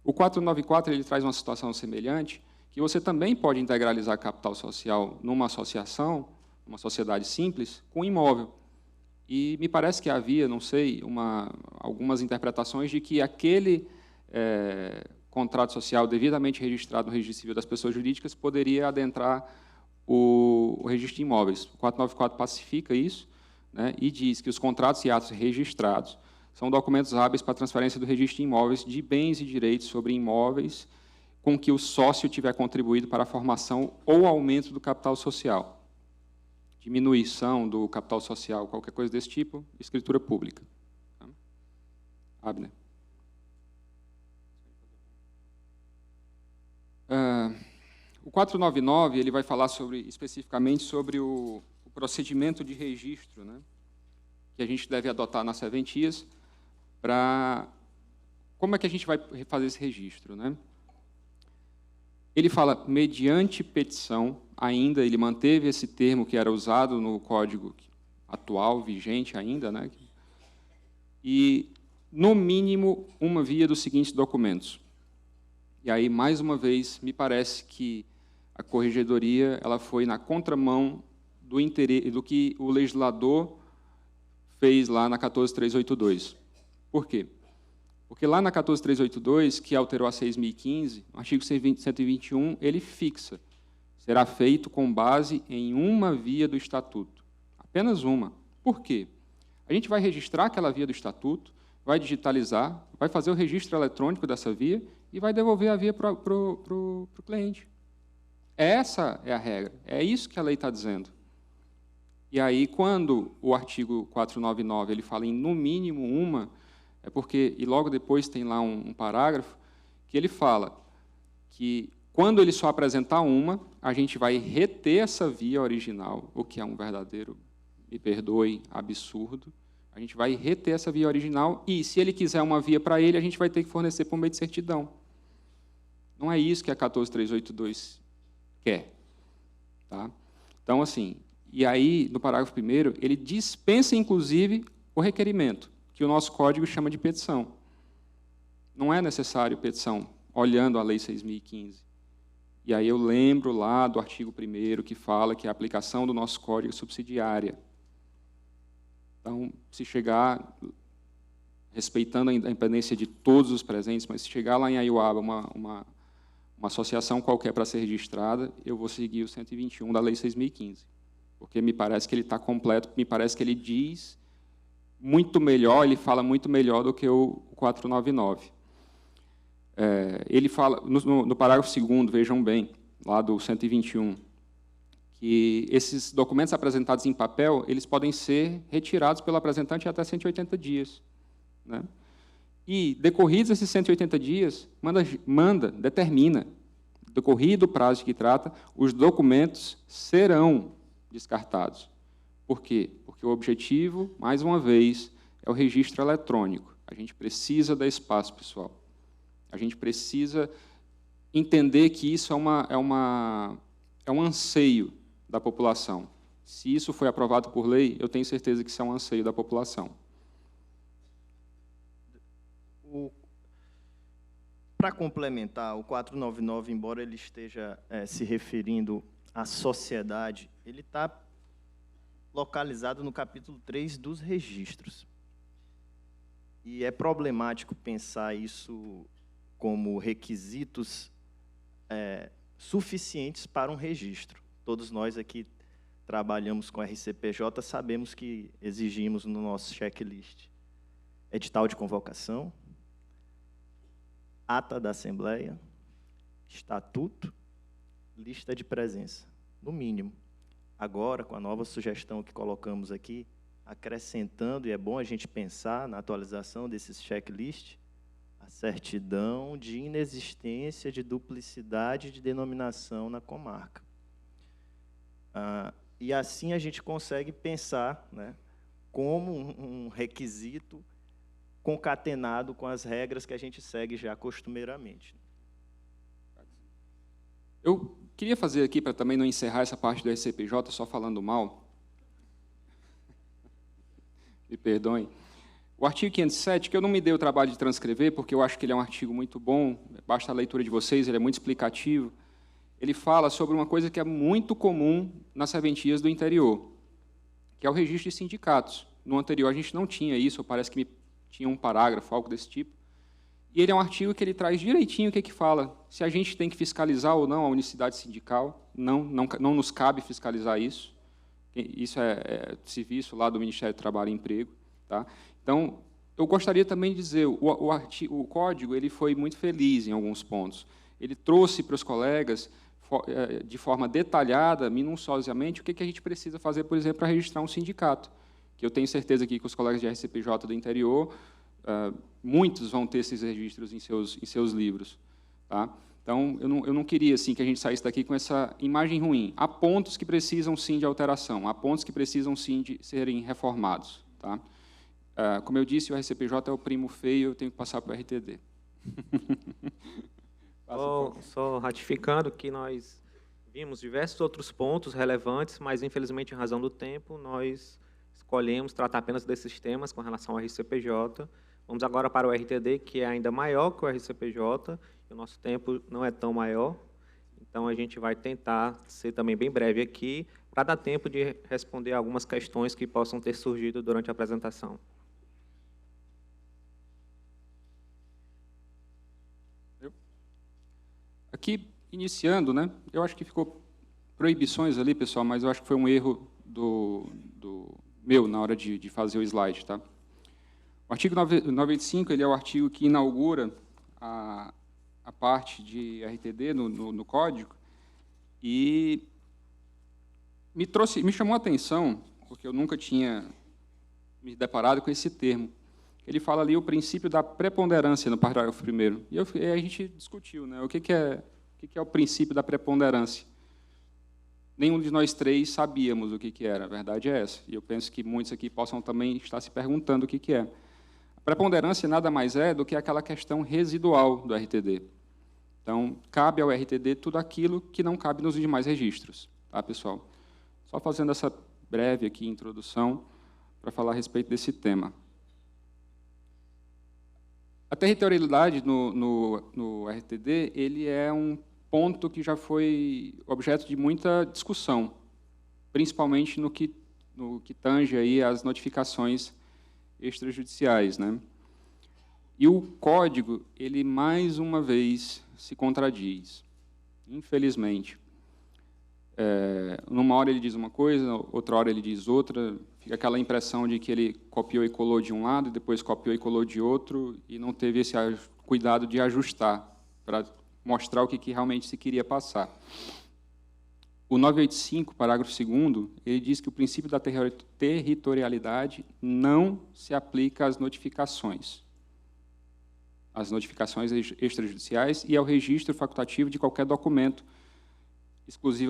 Speaker 2: O 494 ele traz uma situação semelhante, que você também pode integralizar a capital social numa associação, uma sociedade simples, com um imóvel. E me parece que havia, não sei, algumas interpretações de que aquele contrato social devidamente registrado no registro civil das pessoas jurídicas poderia adentrar o registro de imóveis. O 494 pacifica isso, né, e diz que os contratos e atos registrados são documentos hábeis para transferência do registro de imóveis de bens e direitos sobre imóveis com que o sócio tiver contribuído para a formação ou aumento do capital social. Diminuição do capital social, qualquer coisa desse tipo, escritura pública. Abner. O 499 ele vai falar especificamente sobre o procedimento de registro, né, que a gente deve adotar nas serventias para... Como é que a gente vai fazer esse registro, né? Ele fala, mediante petição, ainda, ele manteve esse termo que era usado no código atual, vigente ainda, né? E, no mínimo, uma via dos seguintes documentos. E aí, mais uma vez, me parece que a corregedoria ela foi na contramão do que o legislador fez lá na 14382. Por quê? Porque lá na 14382, que alterou a 6.015, o artigo 121, ele fixa, será feito com base em uma via do Estatuto. Apenas uma. Por quê? A gente vai registrar aquela via do Estatuto, vai digitalizar, vai fazer o registro eletrônico dessa via e vai devolver a via para o cliente. Essa é a regra, é isso que a lei está dizendo. E aí, quando o artigo 499 ele fala em no mínimo uma, é porque, e logo depois tem lá um parágrafo, que ele fala que, quando ele só apresentar uma, a gente vai reter essa via original, o que é um verdadeiro, me perdoe, absurdo. A gente vai reter essa via original e, se ele quiser uma via para ele, a gente vai ter que fornecer por meio de certidão. Não é isso que a 14382 quer. Tá? Então, assim, e aí, no parágrafo 1º, ele dispensa, inclusive, o requerimento, que o nosso código chama de petição. Não é necessário petição, olhando a Lei 6.015. E aí eu lembro lá do artigo 1º, que fala que a aplicação do nosso código é subsidiária. Então, se chegar, respeitando a independência de todos os presentes, mas se chegar lá em Aiuaba uma associação qualquer para ser registrada, eu vou seguir o 121 da Lei 6.015, porque me parece que ele está completo, me parece que ele diz muito melhor, ele fala muito melhor do que o 499. Ele fala, no parágrafo 2º, vejam bem, lá do 121, que esses documentos apresentados em papel, eles podem ser retirados pelo apresentante até 180 dias. Né? E, decorridos esses 180 dias, determina, decorrido o prazo de que trata, os documentos serão descartados. Por quê? Porque o objetivo, mais uma vez, é o registro eletrônico. A gente precisa dar espaço, pessoal. A gente precisa entender que isso é um anseio da população. Se isso foi aprovado por lei, eu tenho certeza que isso é um anseio da população.
Speaker 4: Para complementar, o 499, embora ele esteja se referindo à sociedade, ele está localizado no capítulo 3 dos registros. E é problemático pensar isso como requisitos suficientes para um registro. Todos nós aqui trabalhamos com RCPJ, sabemos que exigimos no nosso checklist edital de convocação, ata da Assembleia, estatuto, lista de presença, no mínimo. Agora, com a nova sugestão que colocamos aqui, acrescentando, e é bom a gente pensar na atualização desses checklists, a certidão de inexistência de duplicidade de denominação na comarca. E assim a gente consegue pensar, né, como um requisito concatenado com as regras que a gente segue já costumeiramente.
Speaker 2: Eu queria fazer aqui, para também não encerrar essa parte do RCPJ só falando mal, me perdoem, o artigo 507, que eu não me dei o trabalho de transcrever, porque eu acho que ele é um artigo muito bom, basta a leitura de vocês, ele é muito explicativo. Ele fala sobre uma coisa que é muito comum nas serventias do interior, que é o registro de sindicatos. No anterior, a gente não tinha isso, parece que tinha um parágrafo, algo desse tipo. E ele é um artigo que ele traz direitinho o que fala, se a gente tem que fiscalizar ou não a unicidade sindical. Não nos cabe fiscalizar isso. Isso é serviço lá do Ministério do Trabalho e Emprego. Tá? Então, eu gostaria também de dizer, o código ele foi muito feliz em alguns pontos. Ele trouxe para os colegas, de forma detalhada, minuciosamente, o que a gente precisa fazer, por exemplo, para registrar um sindicato. Que eu tenho certeza que com os colegas de RCPJ do interior, muitos vão ter esses registros em seus livros. Tá? Então, eu não queria assim, que a gente saísse daqui com essa imagem ruim. Há pontos que precisam, sim, de alteração, há pontos que precisam, sim, de serem reformados. Tá? Como eu disse, o RCPJ é o primo feio, eu tenho que passar para o RTD.
Speaker 3: Só ratificando que nós vimos diversos outros pontos relevantes, mas, infelizmente, em razão do tempo, nós escolhemos tratar apenas desses temas com relação ao RCPJ. Vamos agora para o RTD, que é ainda maior que o RCPJ, e o nosso tempo não é tão maior, então a gente vai tentar ser também bem breve aqui, para dar tempo de responder algumas questões que possam ter surgido durante a apresentação.
Speaker 2: Aqui, iniciando, né, eu acho que ficou proibições ali, pessoal, mas eu acho que foi um erro meu na hora de fazer o slide. Tá? O artigo 985 ele é o artigo que inaugura a parte de RTD no código e me chamou a atenção, porque eu nunca tinha me deparado com esse termo. Ele fala ali o princípio da preponderância no parágrafo 1º. E a gente discutiu, né, o que é o princípio da preponderância. Nenhum de nós três sabíamos o que era, a verdade é essa. E eu penso que muitos aqui possam também estar se perguntando o que é. A preponderância nada mais é do que aquela questão residual do RTD. Então, cabe ao RTD tudo aquilo que não cabe nos demais registros. Tá, pessoal? Só fazendo essa breve aqui introdução para falar a respeito desse tema. A territorialidade no RTD ele é um ponto que já foi objeto de muita discussão, principalmente no que tange aí as notificações extrajudiciais, né? E o código, ele mais uma vez se contradiz, infelizmente. Numa hora ele diz uma coisa, outra hora ele diz outra, fica aquela impressão de que ele copiou e colou de um lado, e depois copiou e colou de outro, e não teve esse cuidado de ajustar, para mostrar o que realmente se queria passar. O 985, parágrafo 2º, ele diz que o princípio da territorialidade não se aplica às notificações extrajudiciais e ao registro facultativo de qualquer documento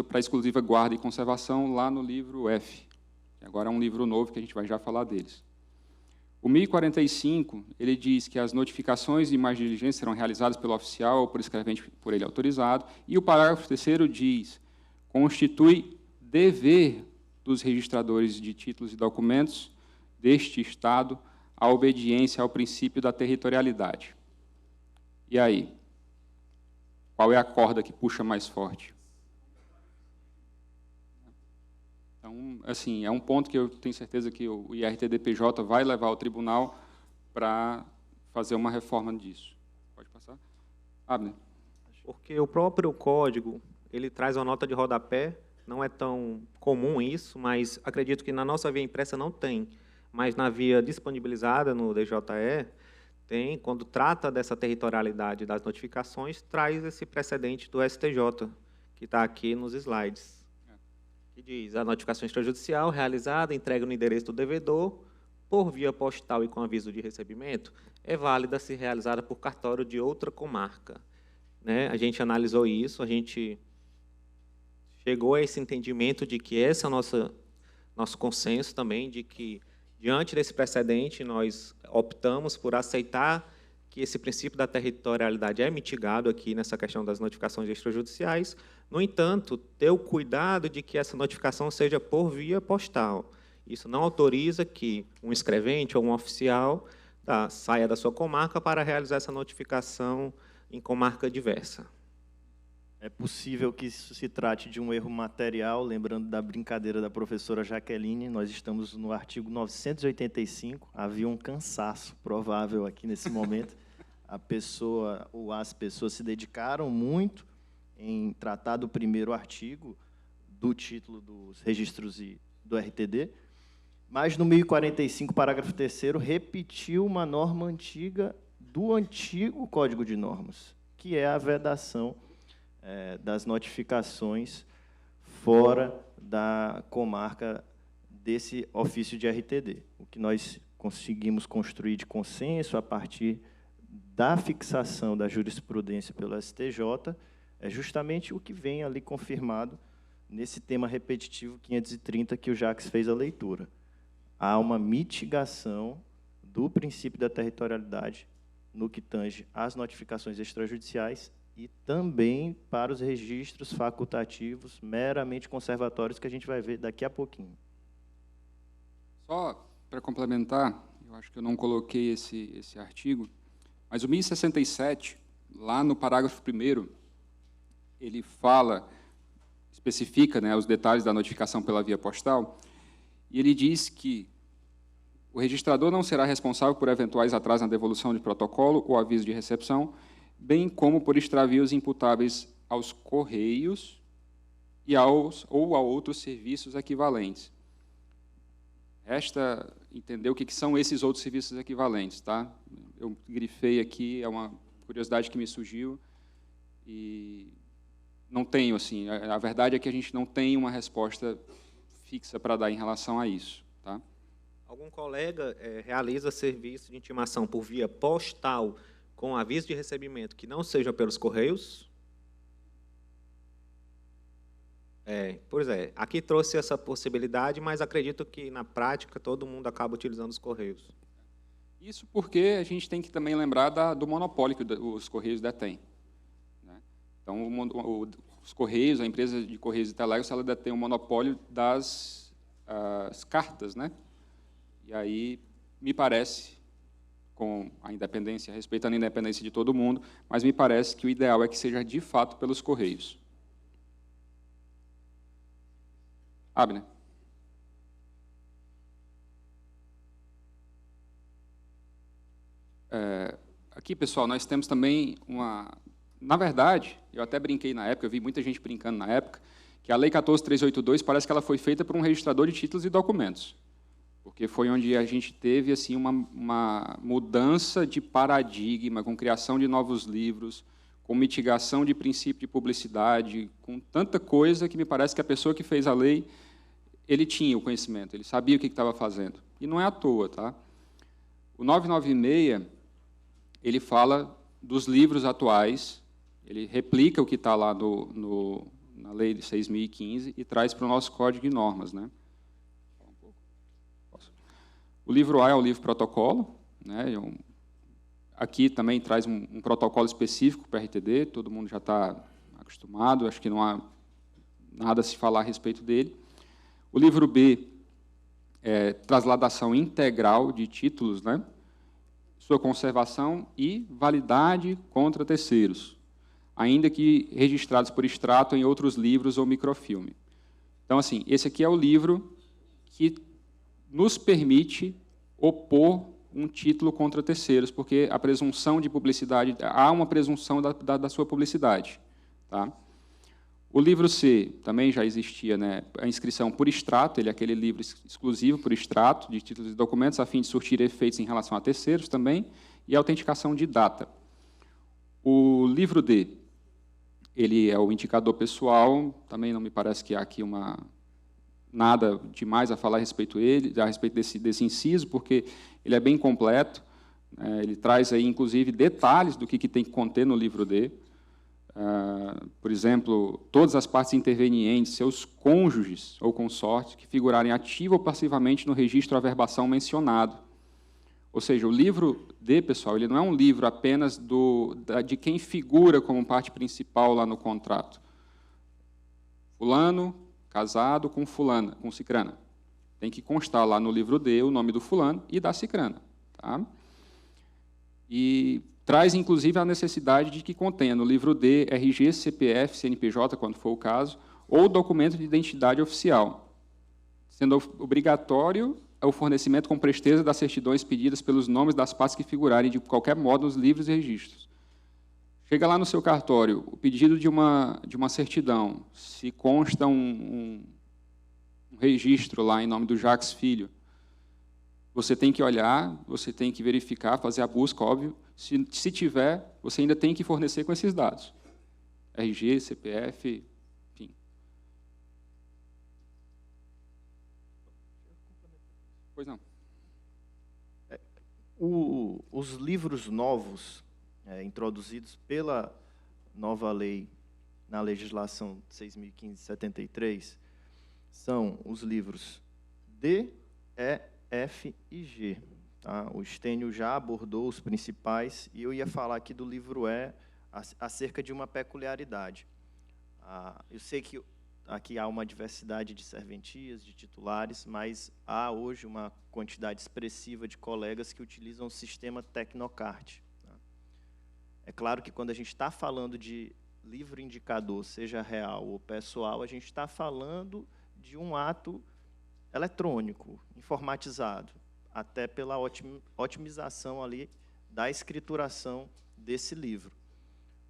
Speaker 2: para exclusiva guarda e conservação lá no livro F. Agora é um livro novo que a gente vai já falar deles. O 1045, ele diz que as notificações de mais diligência serão realizadas pelo oficial ou por escrevente por ele autorizado, e o parágrafo 3º diz: constitui dever dos registradores de títulos e documentos deste Estado a obediência ao princípio da territorialidade. E aí? Qual é a corda que puxa mais forte? Então, assim, é um ponto que eu tenho certeza que o IRTDPJ vai levar ao tribunal para fazer uma reforma disso. Pode passar? Abner.
Speaker 3: Porque o próprio código, ele traz uma nota de rodapé, não é tão comum isso, mas acredito que na nossa via impressa não tem, mas na via disponibilizada no DJE, tem, quando trata dessa territorialidade das notificações, traz esse precedente do STJ, que está aqui nos slides. Que diz: a notificação extrajudicial realizada, entrega no endereço do devedor, por via postal e com aviso de recebimento, é válida se realizada por cartório de outra comarca, né? A gente analisou isso, a gente chegou a esse entendimento de que esse é o nosso consenso também, de que, diante desse precedente, nós optamos por aceitar que esse princípio da territorialidade é mitigado aqui nessa questão das notificações extrajudiciais. No entanto, ter o cuidado de que essa notificação seja por via postal. Isso não autoriza que um escrevente ou um oficial saia da sua comarca para realizar essa notificação em comarca diversa.
Speaker 4: É possível que isso se trate de um erro material, lembrando da brincadeira da professora Jaqueline, nós estamos no artigo 985, havia um cansaço provável aqui nesse momento. A pessoa ou as pessoas se dedicaram muito em tratar do primeiro artigo do título dos registros do RTD, mas no 1045, parágrafo 3º, repetiu uma norma antiga do antigo Código de Normas, que é a vedação das notificações fora da comarca desse ofício de RTD. O que nós conseguimos construir de consenso a partir da fixação da jurisprudência pelo STJ é justamente o que vem ali confirmado nesse tema repetitivo 530 que o Jacques fez a leitura. Há uma mitigação do princípio da territorialidade no que tange às notificações extrajudiciais e também para os registros facultativos meramente conservatórios que a gente vai ver daqui a pouquinho.
Speaker 2: Só para complementar, eu acho que eu não coloquei esse artigo, mas o 1067, lá no parágrafo 1º, ele fala, especifica, né, os detalhes da notificação pela via postal, e ele diz que o registrador não será responsável por eventuais atrasos na devolução de protocolo ou aviso de recepção, bem como por extravios imputáveis aos Correios e ou a outros serviços equivalentes. Resta entender o que são esses outros serviços equivalentes, tá? Eu grifei aqui, é uma curiosidade que me surgiu e não tenho, assim, a verdade é que a gente não tem uma resposta fixa para dar em relação a isso, tá?
Speaker 3: Algum colega realiza serviço de intimação por via postal com aviso de recebimento que não seja pelos Correios? Pois é, aqui trouxe essa possibilidade, mas acredito que, na prática, todo mundo acaba utilizando os Correios.
Speaker 2: Isso porque a gente tem que também lembrar do monopólio que os Correios detêm, né? Então, os Correios, a empresa de Correios e Telégrafos, ela detém o monopólio das cartas, né? E aí, me parece, com a independência, respeitando a independência de todo mundo, mas me parece que o ideal é que seja, de fato, pelos Correios. Abner. Aqui, pessoal, nós temos também uma... Na verdade, eu até brinquei na época, eu vi muita gente brincando na época, que a Lei 14.382 parece que ela foi feita por um registrador de títulos e documentos, porque foi onde a gente teve assim uma mudança de paradigma, com criação de novos livros, com mitigação de princípio de publicidade, com tanta coisa que me parece que a pessoa que fez a lei, ele tinha o conhecimento, ele sabia o que estava fazendo. E não é à toa, tá? O 996, ele fala dos livros atuais, ele replica o que está lá na Lei de 6.015 e traz para o nosso Código de Normas, né? O livro A é o livro protocolo, né? Aqui também traz um protocolo específico para a RTD, todo mundo já está acostumado, acho que não há nada a se falar a respeito dele. O livro B é trasladação integral de títulos, né? Sua conservação e validade contra terceiros, ainda que registrados por extrato em outros livros ou microfilme. Então, assim, esse aqui é o livro que nos permite opor um título contra terceiros, porque a presunção de publicidade, há uma presunção da sua publicidade, tá? O livro C também já existia, né, a inscrição por extrato, ele é aquele livro exclusivo por extrato de títulos e documentos, a fim de surtir efeitos em relação a terceiros também, e a autenticação de data. O livro D, ele é o indicador pessoal, também não me parece que há aqui nada demais a falar a respeito desse inciso, porque ele é bem completo. Ele traz aí, inclusive, detalhes do que tem que conter no livro D. Por exemplo, todas as partes intervenientes, seus cônjuges ou consortes, que figurarem ativa ou passivamente no registro averbação mencionado. Ou seja, o livro D, pessoal, ele não é um livro apenas de quem figura como parte principal lá no contrato. Fulano, casado com fulana, com cicrana. Tem que constar lá no livro D o nome do fulano e da cicrana. Tá? E traz, inclusive, a necessidade de que contenha no livro D RG, CPF, CNPJ, quando for o caso, ou documento de identidade oficial, sendo obrigatório o fornecimento com presteza das certidões pedidas pelos nomes das partes que figurarem de qualquer modo nos livros e registros. Chega lá no seu cartório, o pedido de uma certidão, se consta um registro lá em nome do Jacques Filho, você tem que olhar, você tem que verificar, fazer a busca, óbvio. Se tiver, você ainda tem que fornecer com esses dados. RG, CPF, enfim. Pois não.
Speaker 4: Os livros novos, introduzidos pela nova lei, na legislação 6.573, são os livros D, E, F e G. Tá? O Estênio já abordou os principais, e eu ia falar aqui do livro E, acerca de uma peculiaridade. Eu sei que aqui há uma diversidade de serventias, de titulares, mas há hoje uma quantidade expressiva de colegas que utilizam o sistema Tecnocart. Tá? É claro que quando a gente está falando de livro indicador, seja real ou pessoal, a gente está falando de um ato eletrônico, informatizado, até pela otimização ali da escrituração desse livro.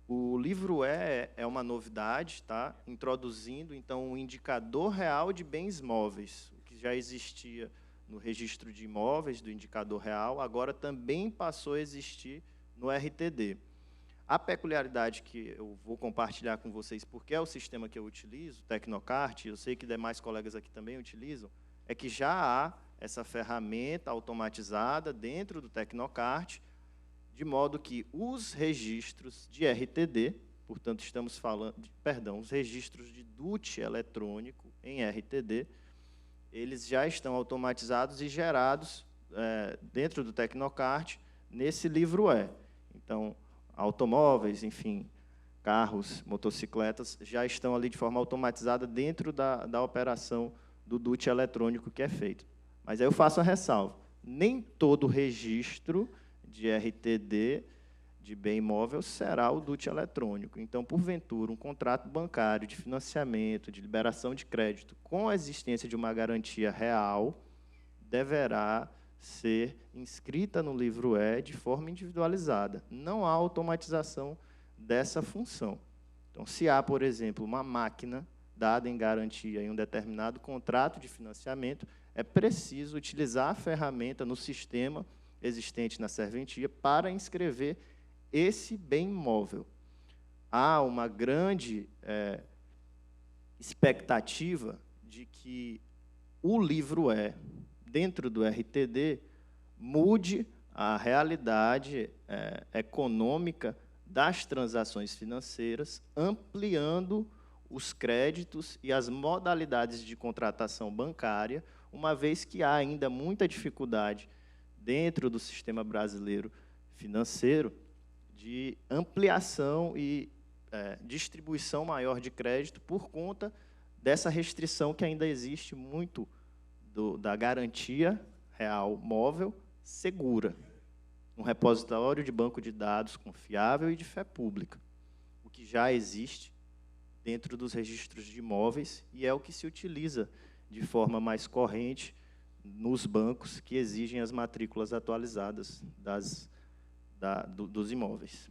Speaker 4: O livro é uma novidade, tá? Introduzindo, então, um indicador real de bens móveis, o que já existia no registro de imóveis do indicador real, agora também passou a existir no RTD. A peculiaridade que eu vou compartilhar com vocês, porque é o sistema que eu utilizo, o Tecnocart, eu sei que demais colegas aqui também utilizam, é que já há essa ferramenta automatizada dentro do Tecnocart, de modo que os registros de RTD, portanto, estamos falando, os registros de DUT eletrônico em RTD, eles já estão automatizados e gerados dentro do Tecnocart nesse livro E. Então, automóveis, enfim, carros, motocicletas, já estão ali de forma automatizada dentro da operação do DUT eletrônico que é feito. Mas aí eu faço a ressalva. Nem todo registro de RTD de bem imóvel será o DUT eletrônico. Então, porventura, um contrato bancário de financiamento, de liberação de crédito, com a existência de uma garantia real, deverá ser inscrita no livro E de forma individualizada. Não há automatização dessa função. Então, se há, por exemplo, uma máquina dada em garantia em um determinado contrato de financiamento, é preciso utilizar a ferramenta no sistema existente na serventia para inscrever esse bem imóvel. Há uma grande expectativa de que o livro E, dentro do RTD, mude a realidade econômica das transações financeiras, ampliando os créditos e as modalidades de contratação bancária, uma vez que há ainda muita dificuldade dentro do sistema brasileiro financeiro de ampliação e distribuição maior de crédito por conta dessa restrição que ainda existe muito da garantia real móvel segura, um repositório de banco de dados confiável e de fé pública, o que já existe dentro dos registros de imóveis e é o que se utiliza de forma mais corrente nos bancos que exigem as matrículas atualizadas dos imóveis.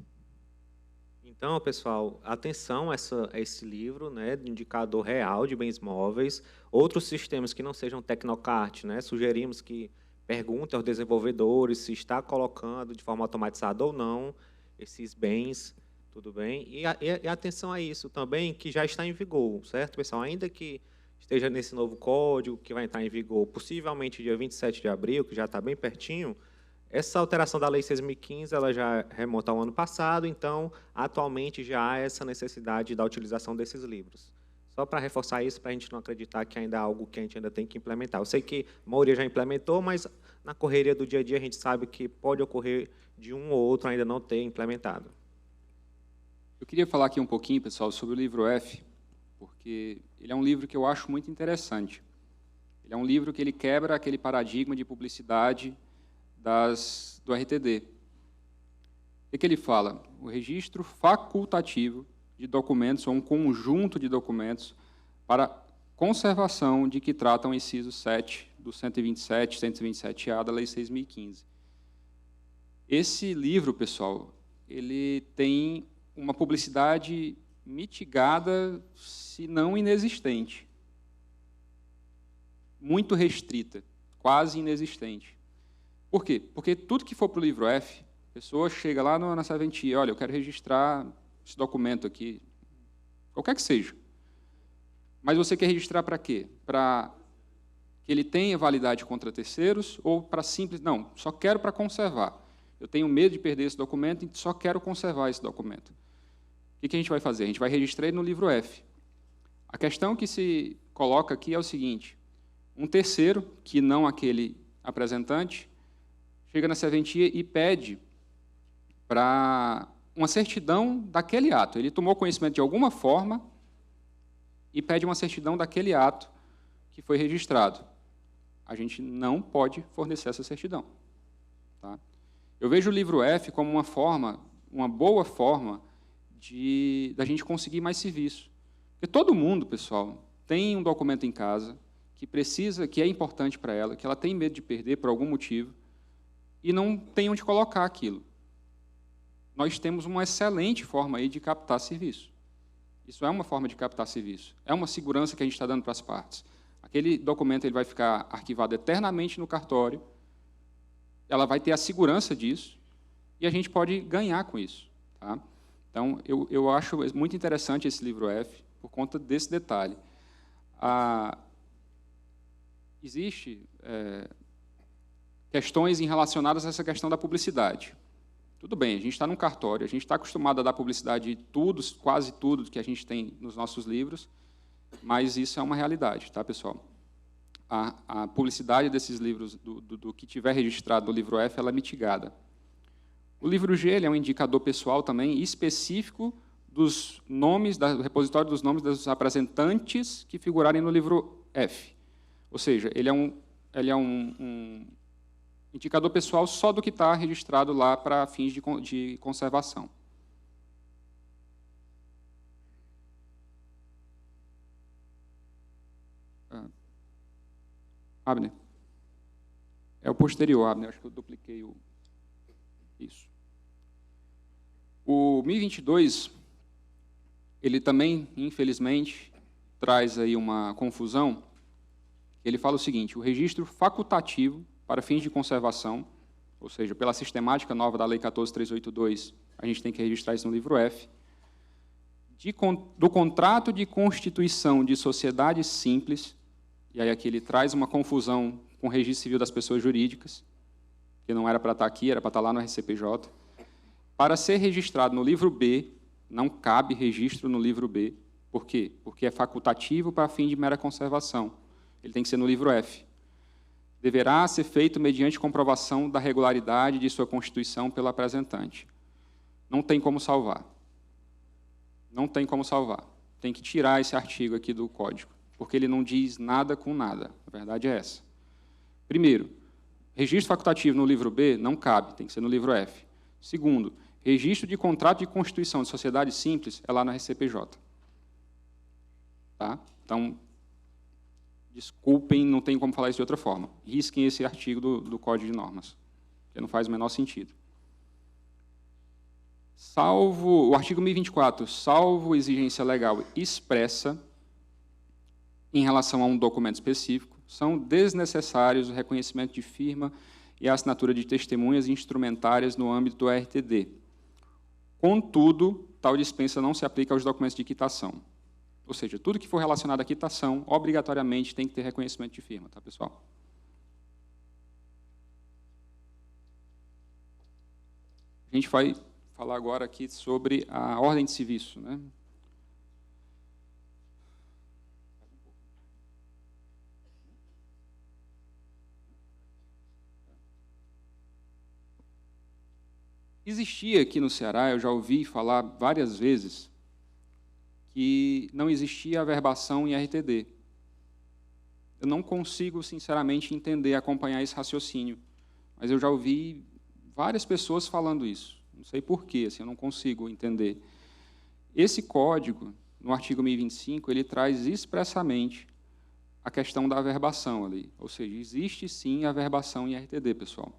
Speaker 3: Então, pessoal, atenção a esse livro, né, de indicador real de bens móveis. Outros sistemas que não sejam Tecnocart, né, sugerimos que perguntem aos desenvolvedores se está colocando de forma automatizada ou não esses bens, tudo bem? E atenção a isso também, que já está em vigor, certo, pessoal? Ainda que esteja nesse novo código, que vai entrar em vigor possivelmente dia 27 de abril, que já está bem pertinho, essa alteração da Lei 6.015 ela já remonta ao ano passado, então, atualmente, já há essa necessidade da utilização desses livros. Só para reforçar isso, para a gente não acreditar que ainda é algo que a gente ainda tem que implementar. Eu sei que a maioria já implementou, mas na correria do dia a dia a gente sabe que pode ocorrer de um ou outro ainda não ter implementado.
Speaker 2: Eu queria falar aqui um pouquinho, pessoal, sobre o livro F, porque ele é um livro que eu acho muito interessante. Ele é um livro que ele quebra aquele paradigma de publicidade do RTD. O que ele fala? O registro facultativo de documentos ou um conjunto de documentos para conservação de que tratam o inciso 7 do 127, 127A da Lei 6.015. Esse livro, pessoal, ele tem uma publicidade mitigada, se não inexistente. Muito restrita, quase inexistente. Por quê? Porque tudo que for para o livro F, a pessoa chega lá na serventia, olha, eu quero registrar esse documento aqui, qualquer que seja. Mas você quer registrar para quê? Para que ele tenha validade contra terceiros ou para simples... Não, só quero para conservar. Eu tenho medo de perder esse documento e só quero conservar esse documento. O que a gente vai fazer? A gente vai registrar ele no livro F. A questão que se coloca aqui é o seguinte, um terceiro, que não aquele apresentante, chega na serventia e pede para uma certidão daquele ato. Ele tomou conhecimento de alguma forma e pede uma certidão daquele ato que foi registrado. A gente não pode fornecer essa certidão. Tá? Eu vejo o livro F como uma boa forma da gente conseguir mais serviço. Porque todo mundo, pessoal, tem um documento em casa que é importante para ela, que ela tem medo de perder por algum motivo, e não tem onde colocar aquilo. Nós temos uma excelente forma aí de captar serviço. Isso é uma forma de captar serviço. É uma segurança que a gente está dando para as partes. Aquele documento ele vai ficar arquivado eternamente no cartório, ela vai ter a segurança disso, e a gente pode ganhar com isso. Tá? Então, eu acho muito interessante esse livro F, por conta desse detalhe. Existe questões relacionadas a essa questão da publicidade. Tudo bem, a gente está num cartório, a gente está acostumado a dar publicidade de tudo, quase tudo que a gente tem nos nossos livros, mas isso é uma realidade, tá, pessoal? A publicidade desses livros, do que tiver registrado no livro F, ela é mitigada. O livro G ele é um indicador pessoal também específico dos nomes, do repositório dos nomes dos apresentantes que figurarem no livro F. Ou seja, ele é um indicador pessoal só do que está registrado lá para fins de conservação. Abner. É o posterior, Abner. Acho que eu dupliquei isso. O 1022, ele também, infelizmente, traz aí uma confusão. Ele fala o seguinte, o registro facultativo para fins de conservação, ou seja, pela sistemática nova da Lei 14.382, a gente tem que registrar isso no livro F, do contrato de constituição de sociedade simples, e aí aqui ele traz uma confusão com o registro civil das pessoas jurídicas, que não era para estar aqui, era para estar lá no RCPJ, para ser registrado no livro B, não cabe registro no livro B. Por quê? Porque é facultativo para fim de mera conservação. Ele tem que ser no livro F. Deverá ser feito mediante comprovação da regularidade de sua constituição pelo apresentante. Não tem como salvar. Não tem como salvar. Tem que tirar esse artigo aqui do código, porque ele não diz nada com nada. A verdade é essa. Primeiro, registro facultativo no livro B não cabe, tem que ser no livro F. Segundo, registro de contrato de constituição de sociedade simples é lá na RCPJ. Tá? Então, desculpem, não tem como falar isso de outra forma. Risquem esse artigo do Código de Normas, que não faz o menor sentido. Salvo o artigo 1024, salvo exigência legal expressa em relação a um documento específico, são desnecessários o reconhecimento de firma e a assinatura de testemunhas instrumentárias no âmbito do RTD. Contudo, tal dispensa não se aplica aos documentos de quitação. Ou seja, tudo que for relacionado à quitação, obrigatoriamente tem que ter reconhecimento de firma, tá, pessoal? A gente vai falar agora aqui sobre a ordem de serviço, né? Existia aqui no Ceará, eu já ouvi falar várias vezes, que não existia averbação em RTD. Eu não consigo, sinceramente, entender, acompanhar esse raciocínio, mas eu já ouvi várias pessoas falando isso. Não sei porquê, assim, eu não consigo entender. Esse código, no artigo 1025, ele traz expressamente a questão da averbação ali. Ou seja, existe sim averbação em RTD, pessoal.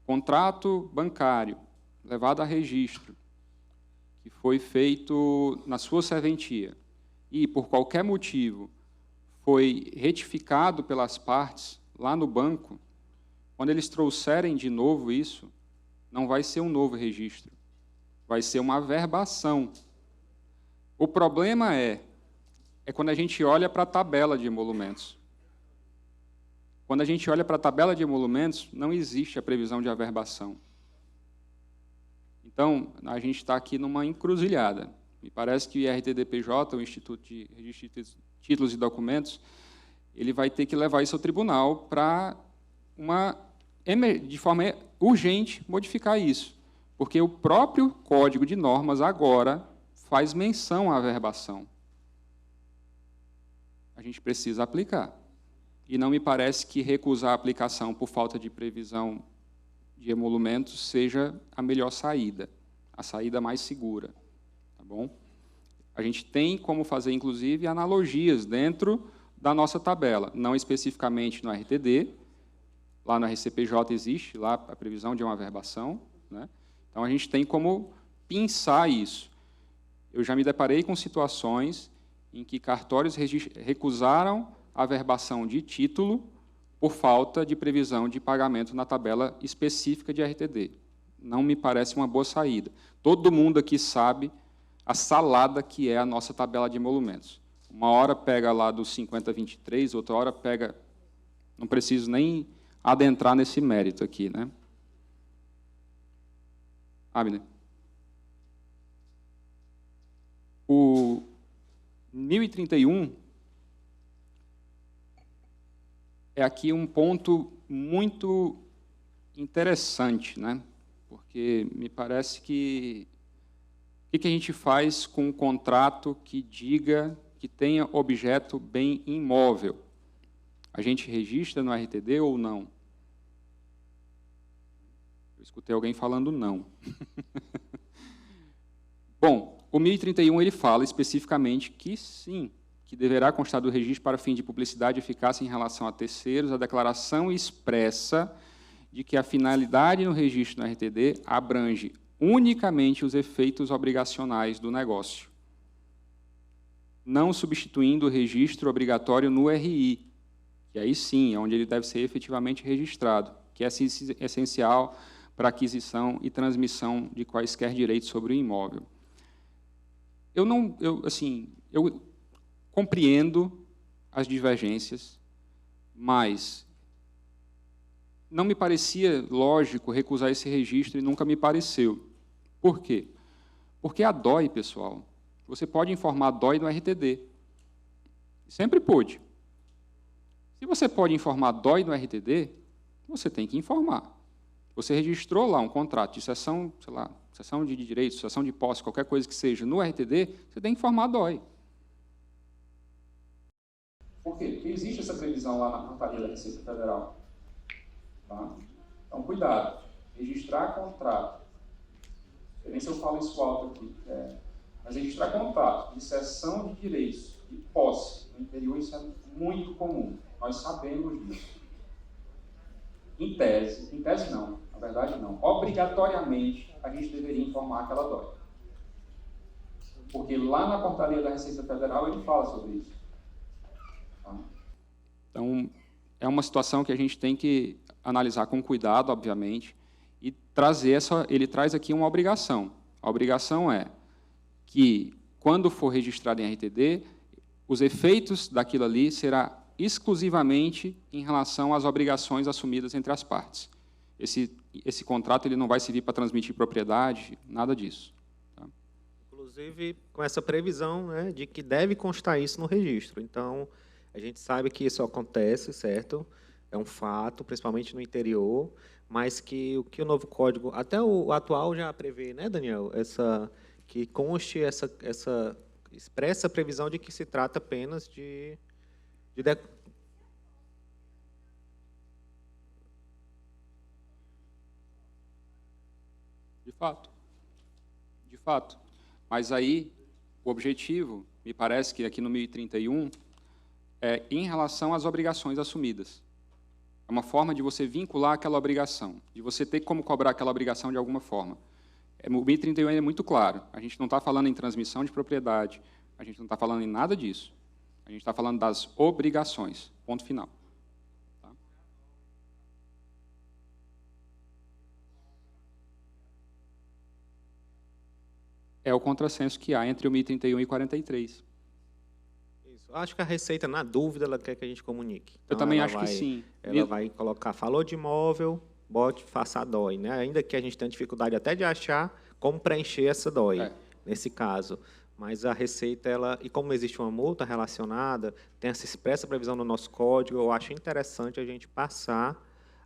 Speaker 2: Contrato bancário, levado a registro, que foi feito na sua serventia, e, por qualquer motivo, foi retificado pelas partes lá no banco, quando eles trouxerem de novo isso, não vai ser um novo registro, vai ser uma averbação. O problema é quando a gente olha para a tabela de emolumentos. Quando a gente olha para a tabela de emolumentos, não existe a previsão de averbação. Então, a gente está aqui numa encruzilhada. Me parece que o IRTDPJ, o Instituto de Registro de Títulos e Documentos, ele vai ter que levar isso ao tribunal para, de forma urgente, modificar isso. Porque o próprio Código de Normas, agora, faz menção à averbação. A gente precisa aplicar. E não me parece que recusar a aplicação por falta de previsão de emolumentos seja a melhor saída, a saída mais segura. Tá bom? A gente tem como fazer, inclusive, analogias dentro da nossa tabela, não especificamente no RTD, lá no RCPJ existe lá a previsão de uma averbação, né? Então, a gente tem como pensar isso. Eu já me deparei com situações em que cartórios recusaram a averbação de título por falta de previsão de pagamento na tabela específica de RTD. Não me parece uma boa saída. Todo mundo aqui sabe a salada que é a nossa tabela de emolumentos. Uma hora pega lá do 5023, outra hora pega... Não preciso nem adentrar nesse mérito aqui, né? Abner. O 1031 é aqui um ponto muito interessante, né? Porque me parece que o que a gente faz com um contrato que diga que tenha objeto bem imóvel? A gente registra no RTD ou não? Eu escutei alguém falando não. Bom, o 1031 ele fala especificamente que sim, que deverá constar do registro para fim de publicidade e eficácia em relação a terceiros a declaração expressa de que a finalidade no registro no RTD abrange unicamente os efeitos obrigacionais do negócio, não substituindo o registro obrigatório no RI, que aí sim é onde ele deve ser efetivamente registrado, que é essencial para a aquisição e transmissão de quaisquer direitos sobre o imóvel. Eu compreendo as divergências, mas não me parecia lógico recusar esse registro e nunca me pareceu. Por quê? Porque a DOI, pessoal, você pode informar a DOI no RTD. Sempre pôde. Se você pode informar a DOI no RTD, você tem que informar. Você registrou lá um contrato de cessão, sei lá, cessão de direitos, cessão de posse, qualquer coisa que seja no RTD, você tem que informar a DOI. Por quê? Porque existe essa previsão lá na portaria da Receita Federal. Tá? Então, cuidado. Registrar contrato. Eu nem sei se eu falo isso alto aqui. Mas registrar contrato de cessão de direitos e posse no interior, isso é muito comum. Nós sabemos disso. Em tese não, na verdade não. Obrigatoriamente, a gente deveria informar aquela DOI. Porque lá na portaria da Receita Federal ele fala sobre isso. Tá? Então, é uma situação que a gente tem que analisar com cuidado, obviamente, e trazer ele traz aqui uma obrigação. A obrigação é que, quando for registrado em RTD, os efeitos daquilo ali será exclusivamente em relação às obrigações assumidas entre as partes. Esse contrato ele não vai servir para transmitir propriedade, nada disso. Tá?
Speaker 3: Inclusive, com essa previsão, né, de que deve constar isso no registro. Então, a gente sabe que isso acontece, certo? É um fato, principalmente no interior, mas que o novo código, até o atual já prevê, né, Daniel, que conste essa expressa previsão de que se trata apenas de
Speaker 2: De fato. Mas aí, o objetivo, me parece que aqui no 1031, é em relação às obrigações assumidas. É uma forma de você vincular aquela obrigação, de você ter como cobrar aquela obrigação de alguma forma. O 1031 é muito claro. A gente não está falando em transmissão de propriedade, a gente não está falando em nada disso. A gente está falando das obrigações. Ponto final. Tá? É o contrassenso que há entre o 1031 e 43.
Speaker 3: Isso. Acho que a Receita, na dúvida, ela quer que a gente comunique. Então,
Speaker 2: eu também acho que sim.
Speaker 3: Ela vai colocar, falou de imóvel, faça a DOI, né? Ainda que a gente tenha dificuldade até de achar como preencher essa DOI, nesse caso. Mas a Receita, e como existe uma multa relacionada, tem essa expressa previsão no nosso código, eu acho interessante a gente passar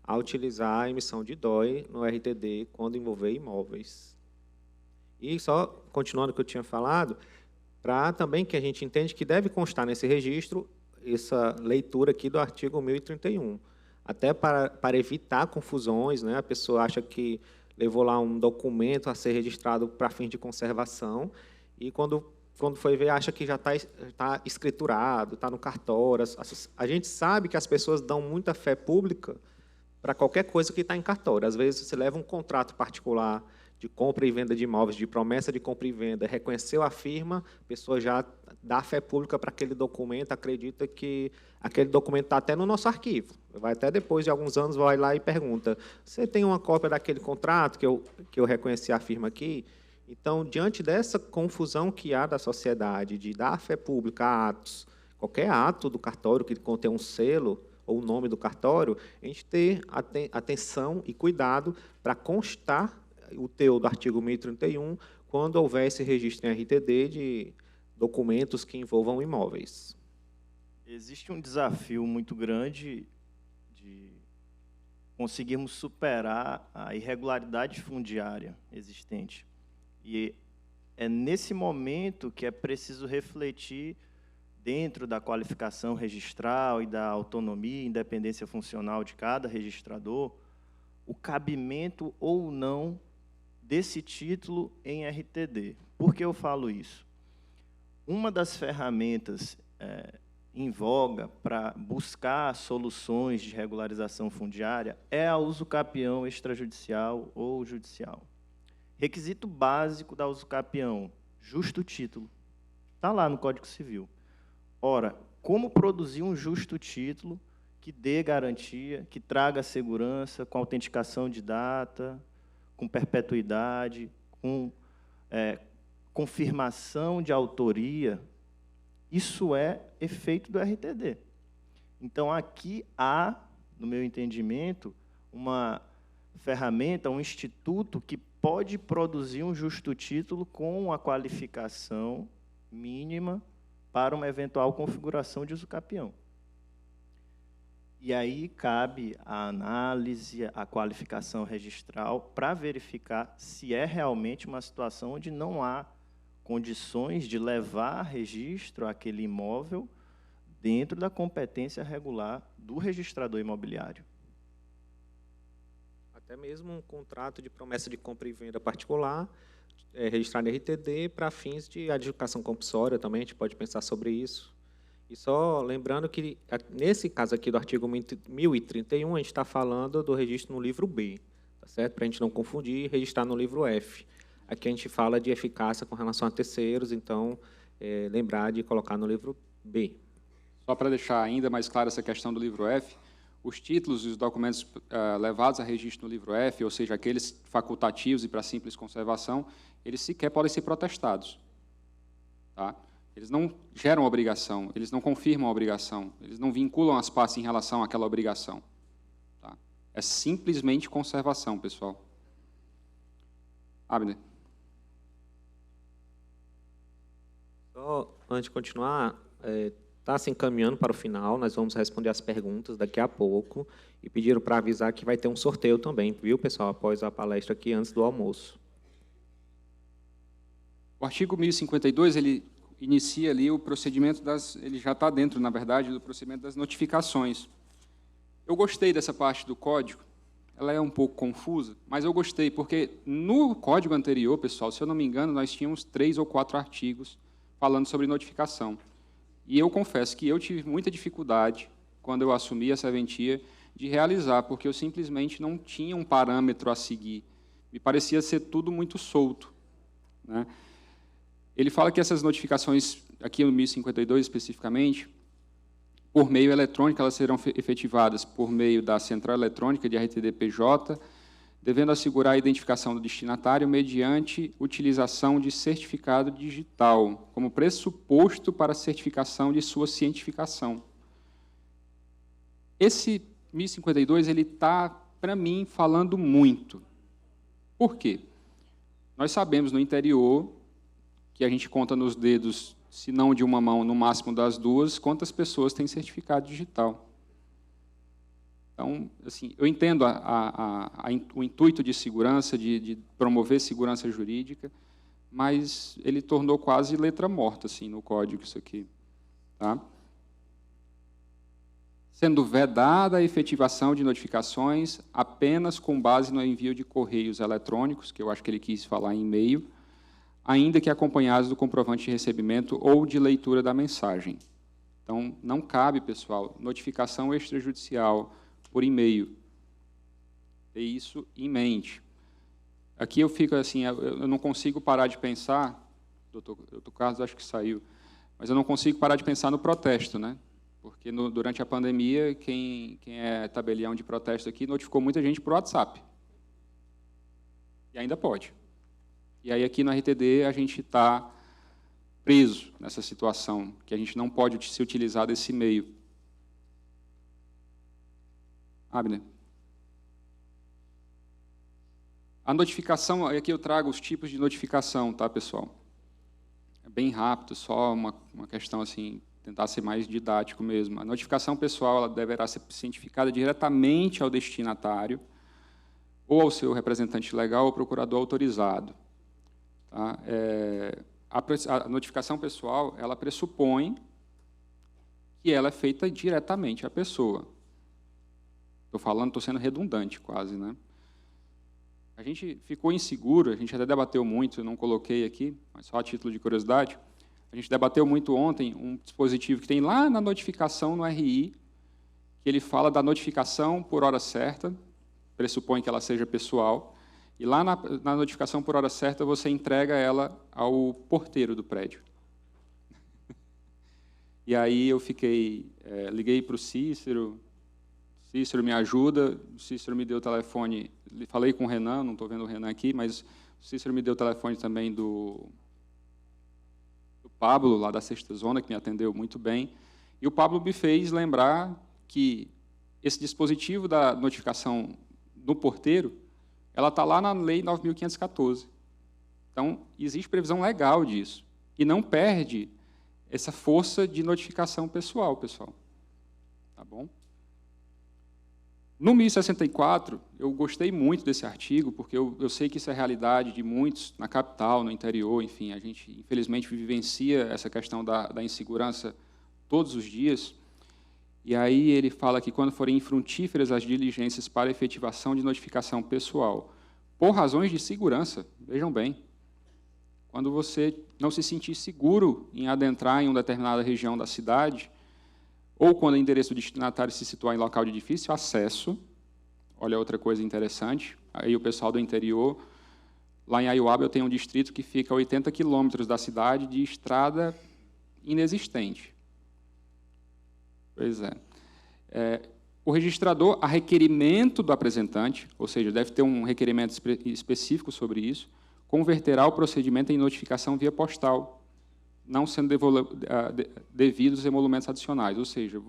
Speaker 3: a utilizar a emissão de DOI no RTD quando envolver imóveis. E só, continuando o que eu tinha falado, para também que a gente entende que deve constar nesse registro essa leitura aqui do artigo 1031. Até para evitar confusões, né? A pessoa acha que levou lá um documento a ser registrado para fins de conservação e quando foi ver, acha que já está escriturado, está no cartório. A gente sabe que as pessoas dão muita fé pública para qualquer coisa que está em cartório. Às vezes, você leva um contrato particular de compra e venda de imóveis, de promessa de compra e venda, reconheceu a firma, a pessoa já dá fé pública para aquele documento, acredita que aquele documento está até no nosso arquivo. Vai até depois de alguns anos, vai lá e pergunta, você tem uma cópia daquele contrato que eu reconheci a firma aqui? Então, diante dessa confusão que há da sociedade de dar fé pública a atos, qualquer ato do cartório que contém um selo ou o nome do cartório, a gente ter atenção e cuidado para constar o teor do artigo 1031 quando houver esse registro em RTD de documentos que envolvam imóveis.
Speaker 4: Existe um desafio muito grande de conseguirmos superar a irregularidade fundiária existente. E é nesse momento que é preciso refletir, dentro da qualificação registral e da autonomia e independência funcional de cada registrador, o cabimento ou não desse título em RTD. Por que eu falo isso? Uma das ferramentas em voga para buscar soluções de regularização fundiária é a usucapião extrajudicial ou judicial. Requisito básico da usucapião, justo título. Está lá no Código Civil. Ora, como produzir um justo título que dê garantia, que traga segurança, com autenticação de data, com perpetuidade, com confirmação de autoria? Isso é efeito do RTD. Então, aqui há, no meu entendimento, uma ferramenta, um instituto que pode produzir um justo título com a qualificação mínima para uma eventual configuração de usucapião. E aí cabe a análise, a qualificação registral para verificar se é realmente uma situação onde não há condições de levar a registro aquele imóvel dentro da competência regular do registrador imobiliário.
Speaker 3: Até mesmo um contrato de promessa de compra e venda particular, registrado em RTD para fins de adjudicação compulsória também, a gente pode pensar sobre isso. E só lembrando que, nesse caso aqui do artigo 1031, a gente está falando do registro no livro B, tá certo? Para a gente não confundir e registrar no livro F. Aqui a gente fala de eficácia com relação a terceiros, então, lembrar de colocar no livro B.
Speaker 2: Só para deixar ainda mais clara essa questão do livro F, os títulos e os documentos levados a registro no livro F, ou seja, aqueles facultativos e para simples conservação, eles sequer podem ser protestados. Tá? Eles não geram obrigação, eles não confirmam a obrigação, eles não vinculam as partes em relação àquela obrigação. Tá? É simplesmente conservação, pessoal. Abner.
Speaker 3: Só antes de continuar, está se encaminhando para o final, nós vamos responder as perguntas daqui a pouco, e pediram para avisar que vai ter um sorteio também, viu, pessoal, após a palestra aqui, antes do almoço.
Speaker 2: O artigo 1052, ele inicia ali o procedimento ele já está dentro, na verdade, do procedimento das notificações. Eu gostei dessa parte do código, ela é um pouco confusa, mas eu gostei, porque no código anterior, pessoal, se eu não me engano, nós tínhamos 3 ou 4 artigos falando sobre notificação. E eu confesso que eu tive muita dificuldade, quando eu assumi a serventia, de realizar, porque eu simplesmente não tinha um parâmetro a seguir. Me parecia ser tudo muito solto, né? Ele fala que essas notificações, aqui no 1052 especificamente, por meio eletrônico, elas serão efetivadas por meio da central eletrônica de RTD-PJ, devendo assegurar a identificação do destinatário mediante utilização de certificado digital, como pressuposto para a certificação de sua cientificação. Esse 1052 ele está, para mim, falando muito. Por quê? Nós sabemos no interior, que a gente conta nos dedos, se não de uma mão, no máximo das duas, quantas pessoas têm certificado digital. Então, assim, eu entendo o intuito de segurança, de promover segurança jurídica, mas ele tornou quase letra morta assim, no código isso aqui. Tá? Sendo vedada a efetivação de notificações apenas com base no envio de correios eletrônicos, que eu acho que ele quis falar em e-mail, ainda que acompanhados do comprovante de recebimento ou de leitura da mensagem. Então, não cabe, pessoal, notificação extrajudicial por e-mail. Ter isso em mente. Aqui eu fico assim, eu não consigo parar de pensar, doutor Carlos acho que saiu, mas eu não consigo parar de pensar no protesto, né? Porque durante a pandemia, quem é tabelião de protesto aqui notificou muita gente por WhatsApp. E ainda pode. E aí, aqui no RTD, a gente está preso nessa situação, que a gente não pode se utilizar desse meio. Abner. A notificação, aqui eu trago os tipos de notificação, tá, pessoal? É bem rápido, só uma questão, assim, tentar ser mais didático mesmo. A notificação pessoal ela deverá ser cientificada diretamente ao destinatário, ou ao seu representante legal ou procurador autorizado. Tá? A notificação pessoal, ela pressupõe que ela é feita diretamente à pessoa. Estou sendo redundante quase, né? A gente ficou inseguro, a gente até debateu muito, eu não coloquei aqui, mas só a título de curiosidade, a gente debateu muito ontem um dispositivo que tem lá na notificação no RI, que ele fala da notificação por hora certa, pressupõe que ela seja pessoal, e lá na notificação por hora certa, você entrega ela ao porteiro do prédio. E aí eu liguei para o Cícero me ajuda, o Cícero me deu o telefone, falei com o Renan, não estou vendo o Renan aqui, mas o Cícero me deu o telefone também do Pablo, lá da Sexta Zona, que me atendeu muito bem, e o Pablo me fez lembrar que esse dispositivo da notificação do porteiro, ela está lá na Lei 9.514. Então, existe previsão legal disso. E não perde essa força de notificação pessoal, pessoal. Tá bom? No 1064, eu gostei muito desse artigo, porque eu sei que isso é realidade de muitos na capital, no interior, enfim, a gente, infelizmente, vivencia essa questão da insegurança todos os dias. E aí ele fala que, quando forem infrutíferas as diligências para efetivação de notificação pessoal, por razões de segurança, vejam bem, quando você não se sentir seguro em adentrar em uma determinada região da cidade, ou quando o endereço do destinatário se situar em local de difícil acesso, olha outra coisa interessante, aí o pessoal do interior, lá em Aiuaba eu tenho um distrito que fica a 80 quilômetros da cidade de estrada inexistente. Pois é. O registrador, a requerimento do apresentante, ou seja, deve ter um requerimento específico sobre isso, converterá o procedimento em notificação via postal, não sendo devidos emolumentos adicionais. Ou seja,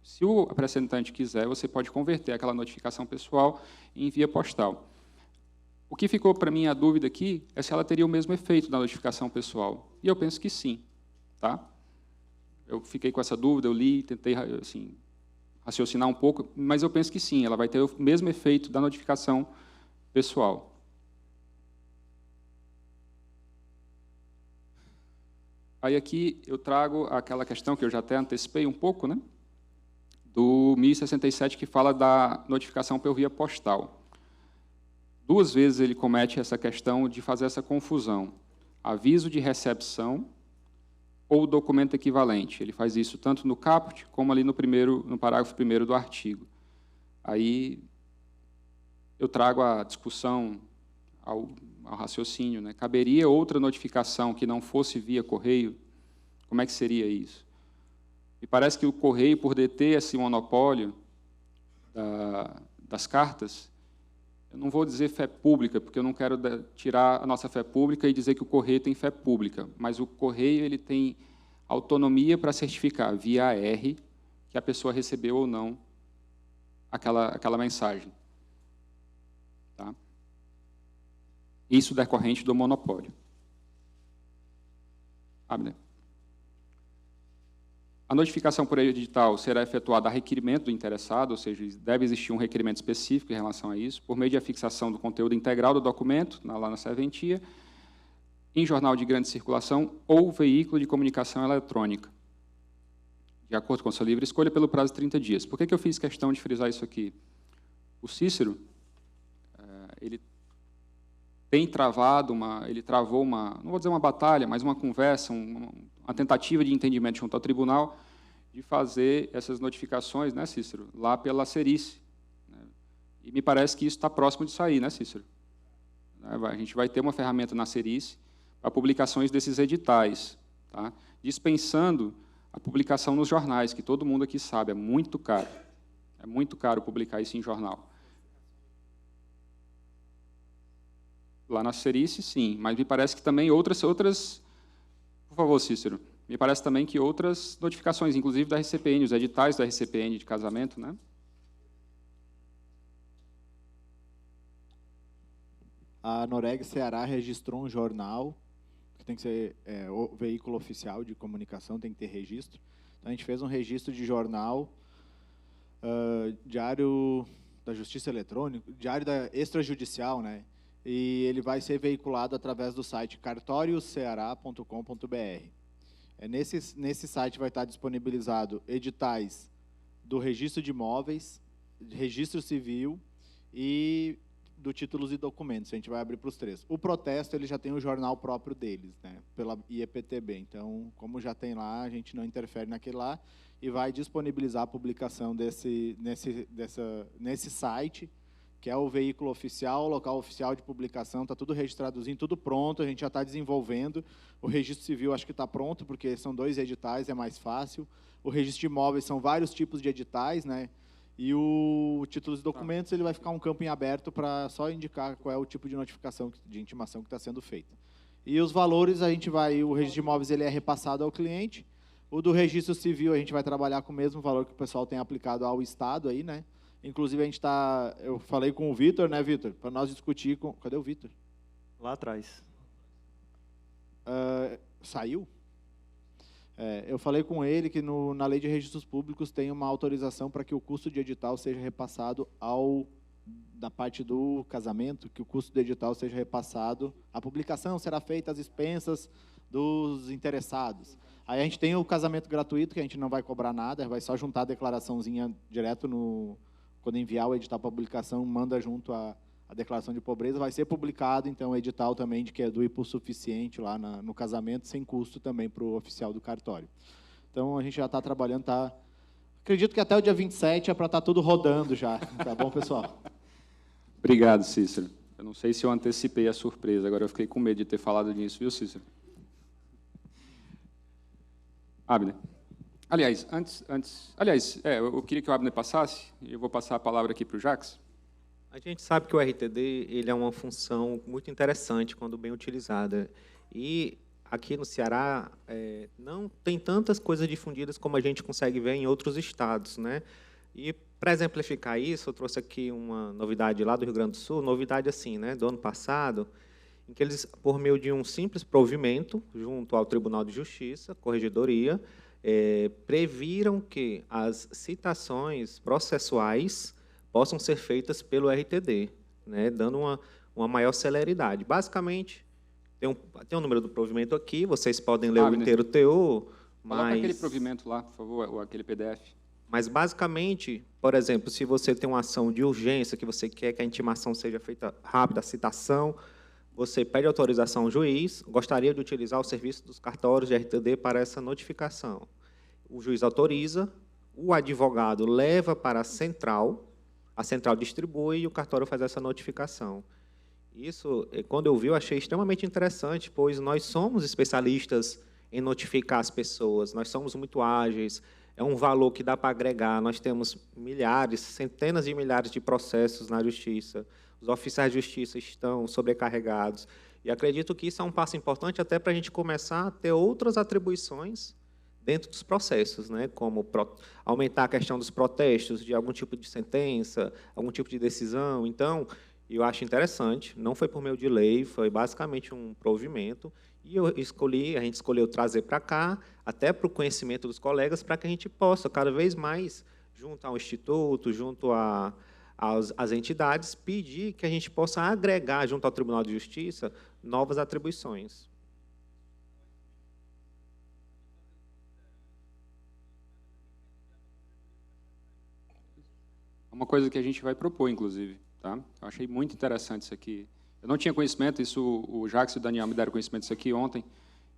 Speaker 2: se o apresentante quiser, você pode converter aquela notificação pessoal em via postal. O que ficou para mim a dúvida aqui é se ela teria o mesmo efeito da notificação pessoal. E eu penso que sim. Tá? Eu fiquei com essa dúvida, eu li, tentei assim, raciocinar um pouco, mas eu penso que sim, ela vai ter o mesmo efeito da notificação pessoal. Aí aqui eu trago aquela questão que eu já até antecipei um pouco, né, do 1067, que fala da notificação por via postal. 2 vezes ele comete essa questão de fazer essa confusão. Aviso de recepção ou documento equivalente. Ele faz isso tanto no caput como ali no parágrafo 1º do artigo. Aí eu trago a discussão ao raciocínio, né? Caberia outra notificação que não fosse via correio? Como é que seria isso? Me parece que o correio, por deter esse monopólio das cartas, eu não vou dizer fé pública, porque eu não quero tirar a nossa fé pública e dizer que o correio tem fé pública, mas o correio ele tem autonomia para certificar via AR que a pessoa recebeu ou não aquela mensagem. Tá? Isso decorrente do monopólio. Abner. A notificação por edital será efetuada a requerimento do interessado, ou seja, deve existir um requerimento específico em relação a isso, por meio de fixação do conteúdo integral do documento, lá na serventia, em jornal de grande circulação ou veículo de comunicação eletrônica, de acordo com a sua livre escolha, pelo prazo de 30 dias. Por que eu fiz questão de frisar isso aqui? O Cícero, ele tem travado ele travou não vou dizer uma batalha, mas uma conversa, uma tentativa de entendimento junto ao tribunal de fazer essas notificações, né, Cícero, lá pela Cerice. Né? E me parece que isso está próximo de sair, né, Cícero? A gente vai ter uma ferramenta na Cerice para publicações desses editais, tá? Dispensando a publicação nos jornais, que todo mundo aqui sabe, é muito caro. É muito caro publicar isso em jornal. Lá na Cerice, sim, mas me parece que também outras... Por favor, Cícero. Me parece também que outras notificações, inclusive da RCPN, os editais da RCPN de casamento, né?
Speaker 5: A Noreg Ceará registrou um jornal, que tem que ser o veículo oficial de comunicação, tem que ter registro. Então, a gente fez um registro de jornal, diário da Justiça Eletrônica, diário da extrajudicial, né? E ele vai ser veiculado através do site cartorioceara.com.br. Nesse site vai estar disponibilizado editais do registro de imóveis, registro civil e do títulos e documentos. A gente vai abrir para os 3. O protesto ele já tem o jornal próprio deles, né, pela IEPTB. Então, como já tem lá, a gente não interfere naquele lá e vai disponibilizar a publicação nesse site, que é o veículo oficial, o local oficial de publicação, está tudo registradozinho, tudo pronto, a gente já está desenvolvendo. O registro civil acho que está pronto, porque são 2 editais, é mais fácil. O registro de imóveis são vários tipos de editais, né? E o títulos e documentos ele vai ficar um campo em aberto para só indicar qual é o tipo de notificação, de intimação que está sendo feita. E os valores, o registro de imóveis ele é repassado ao cliente. O do registro civil a gente vai trabalhar com o mesmo valor que o pessoal tem aplicado ao Estado aí, né? Inclusive, eu falei com o Vitor, né, Vitor, para nós discutir com... Cadê o Vitor?
Speaker 4: Lá atrás.
Speaker 5: Saiu? Eu falei com ele que na Lei de Registros Públicos tem uma autorização para que o custo de edital seja repassado da parte do casamento, que o custo do edital seja repassado. A publicação será feita às expensas dos interessados. Aí a gente tem o casamento gratuito, que a gente não vai cobrar nada, vai só juntar a declaraçãozinha direto quando enviar o edital para publicação, manda junto a declaração de pobreza, vai ser publicado, então, o edital também de que é do hipossuficiente lá no casamento, sem custo também para o oficial do cartório. Então, a gente já está trabalhando, acredito que até o dia 27 é para estar tudo rodando já. Tá bom, pessoal?
Speaker 2: Obrigado, Cícero. Eu não sei se eu antecipei a surpresa, agora eu fiquei com medo de ter falado nisso, viu, Cícero? Abner. Aliás, eu queria que o Abner passasse, e eu vou passar a palavra aqui para o Jacques.
Speaker 3: A gente sabe que o RTD ele é uma função muito interessante quando bem utilizada. E aqui no Ceará não tem tantas coisas difundidas como a gente consegue ver em outros estados, né? E, para exemplificar isso, eu trouxe aqui uma novidade lá do Rio Grande do Sul, novidade assim, né, do ano passado, em que eles, por meio de um simples provimento, junto ao Tribunal de Justiça, Corregedoria, previram que as citações processuais possam ser feitas pelo RTD, né, dando uma maior celeridade. Basicamente, tem um número do provimento aqui, vocês podem ler o inteiro teor, mas...
Speaker 2: Coloca aquele provimento lá, por favor, ou aquele PDF.
Speaker 3: Mas, basicamente, por exemplo, se você tem uma ação de urgência, que você quer que a intimação seja feita rápida, a citação, você pede autorização ao juiz, gostaria de utilizar o serviço dos cartórios de RTD para essa notificação. O juiz autoriza, o advogado leva para a central distribui e o cartório faz essa notificação. Isso, quando eu vi, eu achei extremamente interessante, pois nós somos especialistas em notificar as pessoas, nós somos muito ágeis, é um valor que dá para agregar, nós temos milhares, centenas de milhares de processos na Justiça, os oficiais de Justiça estão sobrecarregados, e acredito que isso é um passo importante até para a gente começar a ter outras atribuições dentro dos processos, né, como aumentar a questão dos protestos de algum tipo de sentença, algum tipo de decisão. Então, eu acho interessante, não foi por meio de lei, foi basicamente um provimento, e a gente escolheu trazer para cá, até para o conhecimento dos colegas, para que a gente possa, cada vez mais, junto ao Instituto, junto às entidades, pedir que a gente possa agregar, junto ao Tribunal de Justiça, novas atribuições.
Speaker 2: Uma coisa que a gente vai propor, inclusive. Tá? Eu achei muito interessante isso aqui. Eu não tinha conhecimento, isso o Jacques e o Daniel me deram conhecimento disso aqui ontem.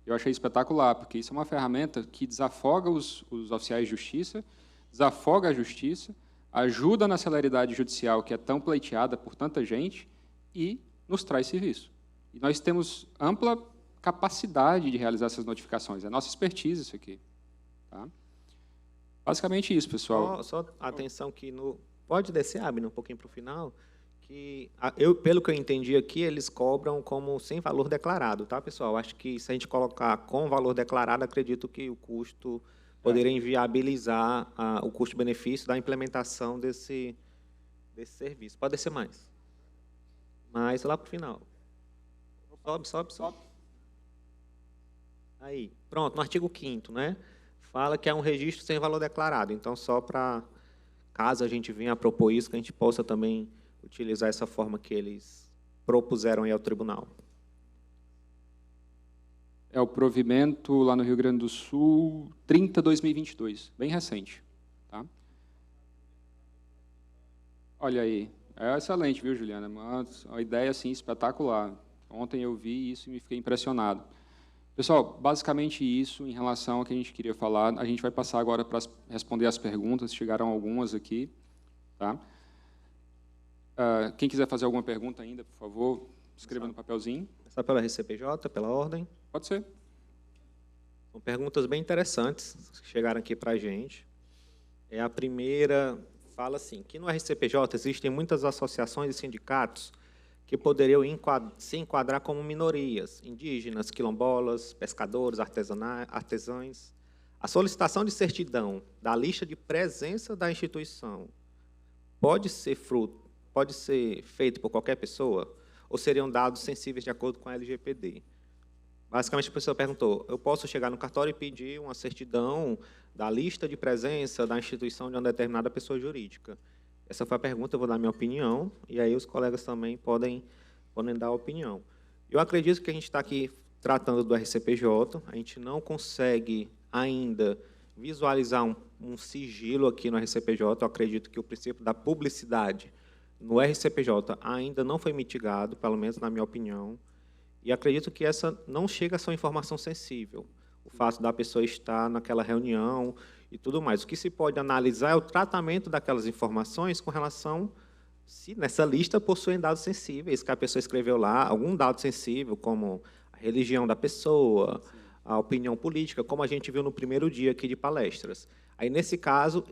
Speaker 2: Eu achei espetacular, porque isso é uma ferramenta que desafoga os oficiais de justiça, desafoga a justiça, ajuda na celeridade judicial, que é tão pleiteada por tanta gente, e nos traz serviço. E nós temos ampla capacidade de realizar essas notificações. É nossa expertise isso aqui. Tá? Basicamente isso, pessoal.
Speaker 3: Só atenção que pode descer, Abner, um pouquinho para o final, que, pelo que eu entendi aqui, eles cobram como sem valor declarado, tá, pessoal? Acho que se a gente colocar com valor declarado, acredito que o custo poderia inviabilizar o custo-benefício da implementação desse serviço. Pode descer mais. Mas lá para o final. Sobe. Aí, pronto, no artigo 5º, né? Fala que é um registro sem valor declarado. Então, só para, caso a gente venha a propor isso, que a gente possa também utilizar essa forma que eles propuseram aí ao tribunal.
Speaker 2: É o provimento lá no Rio Grande do Sul, 30/2022, bem recente. Tá? Olha aí, é excelente, viu, Juliana? Uma ideia assim, espetacular. Ontem eu vi isso e me fiquei impressionado. Pessoal, basicamente isso em relação ao que a gente queria falar. A gente vai passar agora para responder as perguntas, chegaram algumas aqui. Tá? Quem quiser fazer alguma pergunta ainda, por favor, escreva no papelzinho.
Speaker 3: Começar pela RCPJ, pela ordem.
Speaker 2: Pode ser.
Speaker 3: São perguntas bem interessantes que chegaram aqui para a gente. A primeira fala assim, que no RCPJ existem muitas associações e sindicatos que poderiam se enquadrar como minorias, indígenas, quilombolas, pescadores, artesãos. A solicitação de certidão da lista de presença da instituição pode ser feito por qualquer pessoa ou seriam dados sensíveis de acordo com a LGPD? Basicamente, a pessoa perguntou, eu posso chegar no cartório e pedir uma certidão da lista de presença da instituição de uma determinada pessoa jurídica? Essa foi a pergunta, eu vou dar minha opinião, e aí os colegas também podem dar a opinião. Eu acredito que a gente está aqui tratando do RCPJ, a gente não consegue ainda visualizar um sigilo aqui no RCPJ, eu acredito que o princípio da publicidade no RCPJ ainda não foi mitigado, pelo menos na minha opinião, e acredito que essa não chega a ser uma informação sensível, o fato da pessoa estar naquela reunião e tudo mais. O que se pode analisar é o tratamento daquelas informações com relação se nessa lista possuem dados sensíveis, que a pessoa escreveu lá, algum dado sensível, como a religião da pessoa, a opinião política, como a gente viu no primeiro dia aqui de palestras. Aí, nesse caso,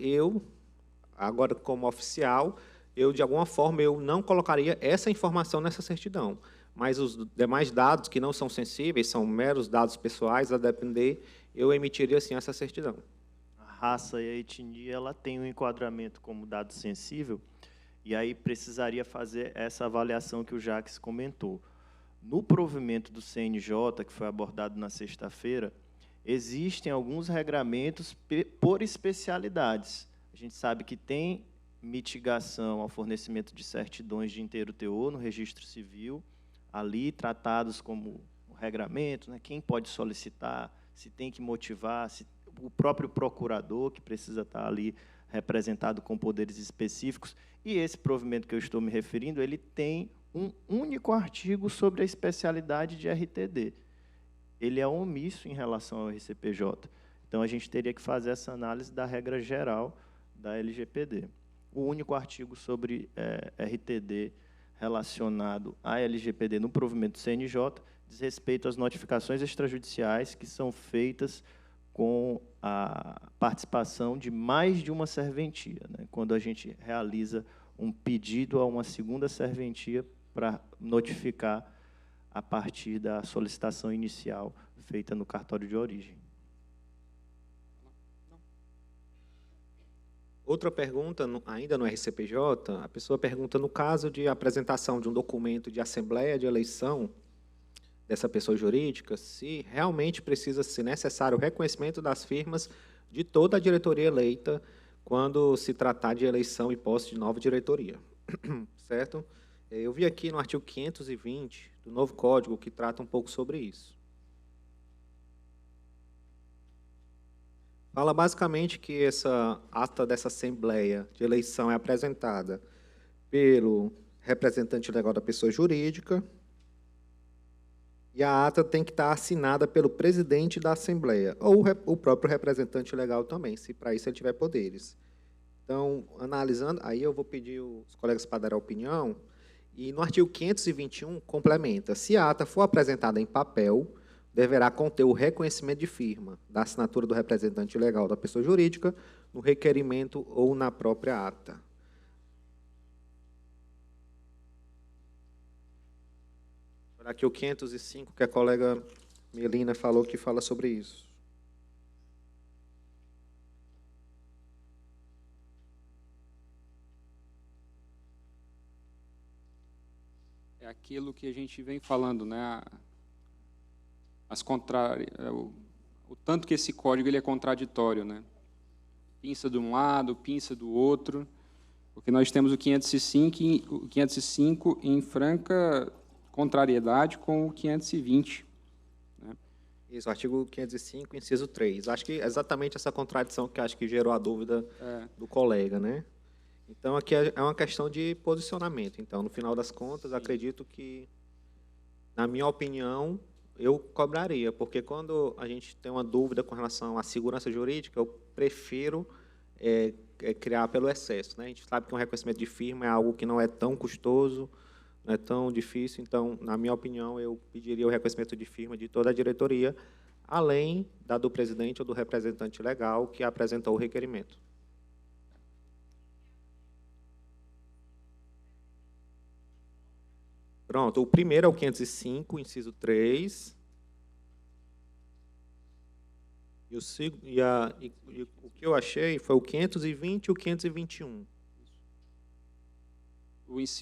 Speaker 3: agora como oficial, de alguma forma, eu não colocaria essa informação nessa certidão. mas os demais dados que não são sensíveis, são meros dados pessoais, a depender, eu emitiria, sim, essa certidão.
Speaker 4: A raça e a etnia, ela tem um enquadramento como dado sensível, e aí precisaria fazer essa avaliação que o Jacques comentou. No provimento do CNJ, que foi abordado na sexta-feira, existem alguns regramentos por especialidades. A gente sabe que tem mitigação ao fornecimento de certidões de inteiro teor no registro civil, ali tratados como o regramento, né, quem pode solicitar, se tem que motivar, se, o próprio procurador, que precisa estar ali representado com poderes específicos, e esse provimento que eu estou me referindo, ele tem um único artigo sobre a especialidade de RTD. Ele é omisso em relação ao RCPJ. Então, a gente teria que fazer essa análise da regra geral da LGPD. O único artigo sobre RTD relacionado à LGPD no provimento do CNJ diz respeito às notificações extrajudiciais que são feitas com a participação de mais de uma serventia, né? Quando a gente realiza um pedido a uma segunda serventia para notificar a partir da solicitação inicial feita no cartório de origem.
Speaker 3: Outra pergunta, ainda no RCPJ, a pessoa pergunta, no caso de apresentação de um documento de assembleia de eleição dessa pessoa jurídica, se realmente precisa ser necessário o reconhecimento das firmas de toda a diretoria eleita quando se tratar de eleição e posse de nova diretoria. Certo? Eu vi aqui no artigo 520 do novo Código, que trata um pouco sobre isso. Fala basicamente que essa ata dessa assembleia de eleição é apresentada pelo representante legal da pessoa jurídica e a ata tem que estar assinada pelo presidente da assembleia ou o próprio representante legal também, se para isso ele tiver poderes. Então, analisando, aí eu vou pedir os colegas para dar a opinião, e no artigo 521 complementa, se a ata for apresentada em papel, deverá conter o reconhecimento de firma da assinatura do representante legal da pessoa jurídica no requerimento ou na própria ata. Aqui o 505, que a colega Melina falou, que fala sobre isso.
Speaker 2: É aquilo que a gente vem falando, né? O tanto que esse código ele é contraditório, né? Pinça de um lado, pinça do outro, porque nós temos o 505 em franca contrariedade com o 520. Né?
Speaker 3: Isso, artigo 505, inciso 3. Acho que é exatamente essa contradição que acho que gerou a dúvida do colega, né? Então, aqui é uma questão de posicionamento. Então, no final das contas, acredito que, na minha opinião, eu cobraria, porque quando a gente tem uma dúvida com relação à segurança jurídica, eu prefiro criar pelo excesso, né? A gente sabe que um reconhecimento de firma é algo que não é tão custoso, não é tão difícil, então, na minha opinião, eu pediria o reconhecimento de firma de toda a diretoria, além da do presidente ou do representante legal que apresentou o requerimento. Pronto, o primeiro é o 505, inciso 3. E o que eu achei foi o 520 e o 521.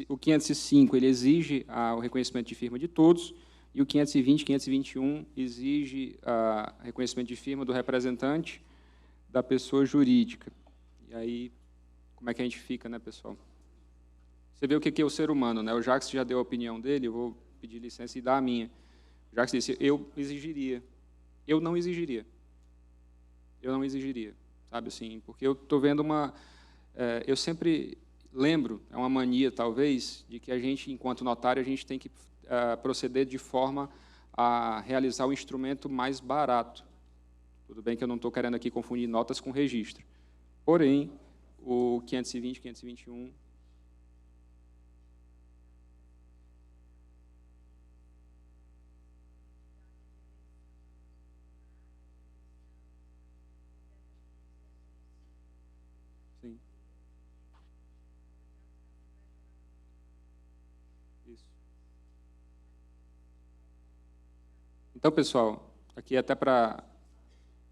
Speaker 2: O 505 ele exige o reconhecimento de firma de todos, e o 520 e 521 exige o reconhecimento de firma do representante da pessoa jurídica. E aí, como é que a gente fica, né, pessoal? Você vê o que é o ser humano, né? O Jacques já deu a opinião dele, eu vou pedir licença e dar a minha. O Jacques disse, eu exigiria. Eu não exigiria. Eu não exigiria, sabe assim? Porque eu estou vendo eu sempre lembro, é uma mania talvez, de que a gente, enquanto notário, a gente tem que proceder de forma a realizar o instrumento mais barato. Tudo bem que eu não estou querendo aqui confundir notas com registro. Porém, o 520, 521... Sim. Isso. Então, pessoal, aqui até para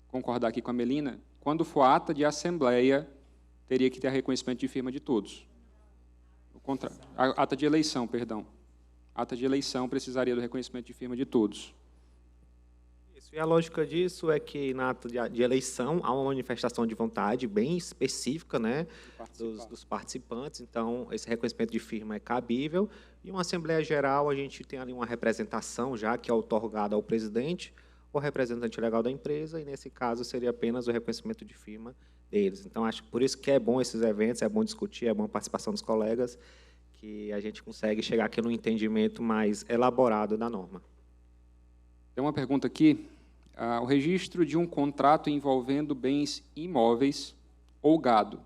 Speaker 2: concordar aqui com a Melina, quando for ata de assembleia, teria que ter reconhecimento de firma de todos. Ata de eleição, perdão. Ata de eleição precisaria do reconhecimento de firma de todos.
Speaker 3: Isso, e a lógica disso é que na ata de eleição há uma manifestação de vontade bem específica, né, dos participantes, então esse reconhecimento de firma é cabível, e uma Assembleia Geral a gente tem ali uma representação já que é outorgada ao presidente, o representante legal da empresa, e nesse caso seria apenas o reconhecimento de firma deles. Então, acho que por isso que é bom esses eventos, é bom discutir, é bom a participação dos colegas, que a gente consegue chegar aqui num entendimento mais elaborado da norma.
Speaker 2: Tem uma pergunta aqui. O registro de um contrato envolvendo bens imóveis ou gado,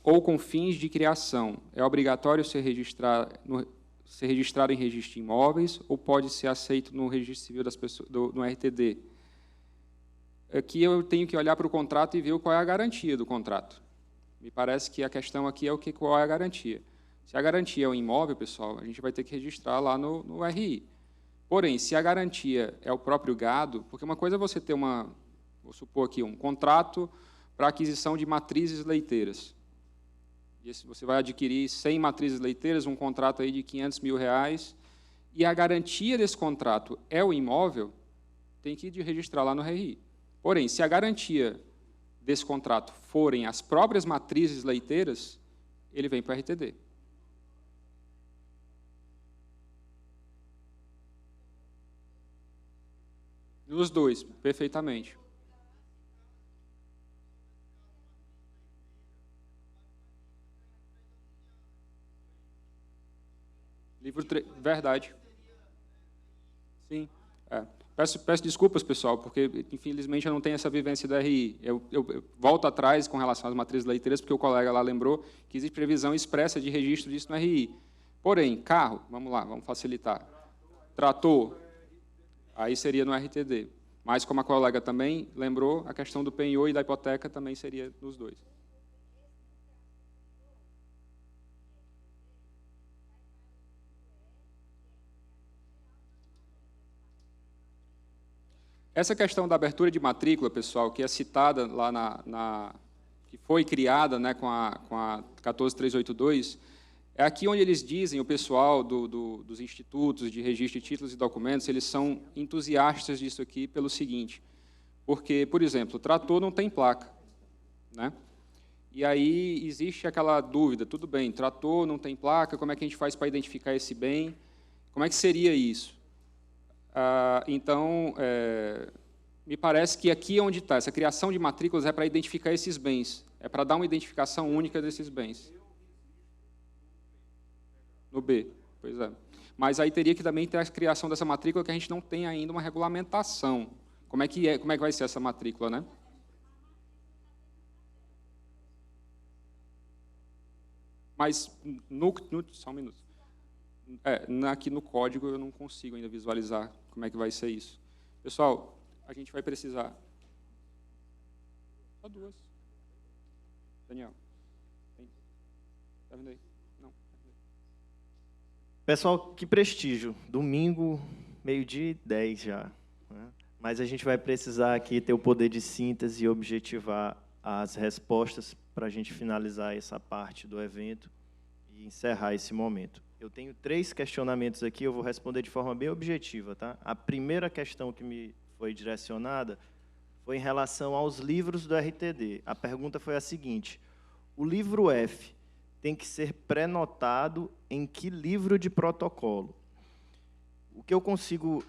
Speaker 2: ou com fins de criação, é obrigatório ser registrado em registro de imóveis ou pode ser aceito no registro civil das pessoas, no RTD? Aqui eu tenho que olhar para o contrato e ver qual é a garantia do contrato. Me parece que a questão aqui é qual é a garantia. Se a garantia é um imóvel, pessoal, a gente vai ter que registrar lá no RI. Porém, se a garantia é o próprio gado, porque uma coisa é você ter vou supor aqui, um contrato para aquisição de matrizes leiteiras. E você vai adquirir 100 matrizes leiteiras, um contrato aí de R$500 mil, e a garantia desse contrato é o imóvel, tem que registrar lá no RI. Porém, se a garantia desse contrato forem as próprias matrizes leiteiras, ele vem para o RTD. Nos dois, perfeitamente. Livro 3, verdade. Sim. Peço desculpas, pessoal, porque, infelizmente, eu não tenho essa vivência da RI. Eu volto atrás com relação às matrizes leiteiras, porque o colega lá lembrou que existe previsão expressa de registro disso no RI. Porém, carro, vamos lá, vamos facilitar. Trator, aí seria no RTD. Mas, como a colega também lembrou, a questão do penhor e da hipoteca também seria nos dois. Essa questão da abertura de matrícula, pessoal, que é citada lá que foi criada, né, com a 14382, é aqui onde eles dizem, o pessoal dos institutos de registro de títulos e documentos, eles são entusiastas disso aqui pelo seguinte, porque, por exemplo, o trator não tem placa, né? E aí existe aquela dúvida, tudo bem, trator não tem placa, como é que a gente faz para identificar esse bem? Como é que seria isso? Então, me parece que aqui é onde está, essa criação de matrículas é para identificar esses bens, é para dar uma identificação única desses bens. No B, pois é. Mas aí teria que também ter a criação dessa matrícula, que a gente não tem ainda uma regulamentação. Como é que vai ser essa matrícula, né? Mas, só um minuto. Aqui no código eu não consigo ainda visualizar como é que vai ser isso. Pessoal, a gente vai precisar... Só duas. Daniel. Está vendo aí? Não.
Speaker 4: Pessoal, que prestígio. Domingo, 12h10 já. Né? Mas a gente vai precisar aqui ter o poder de síntese e objetivar as respostas para a gente finalizar essa parte do evento e encerrar esse momento. Eu tenho 3 questionamentos aqui, eu vou responder de forma bem objetiva. Tá? A primeira questão que me foi direcionada foi em relação aos livros do RTD. A pergunta foi a seguinte: o livro F tem que ser pré-notado em que livro de protocolo? O que eu consigo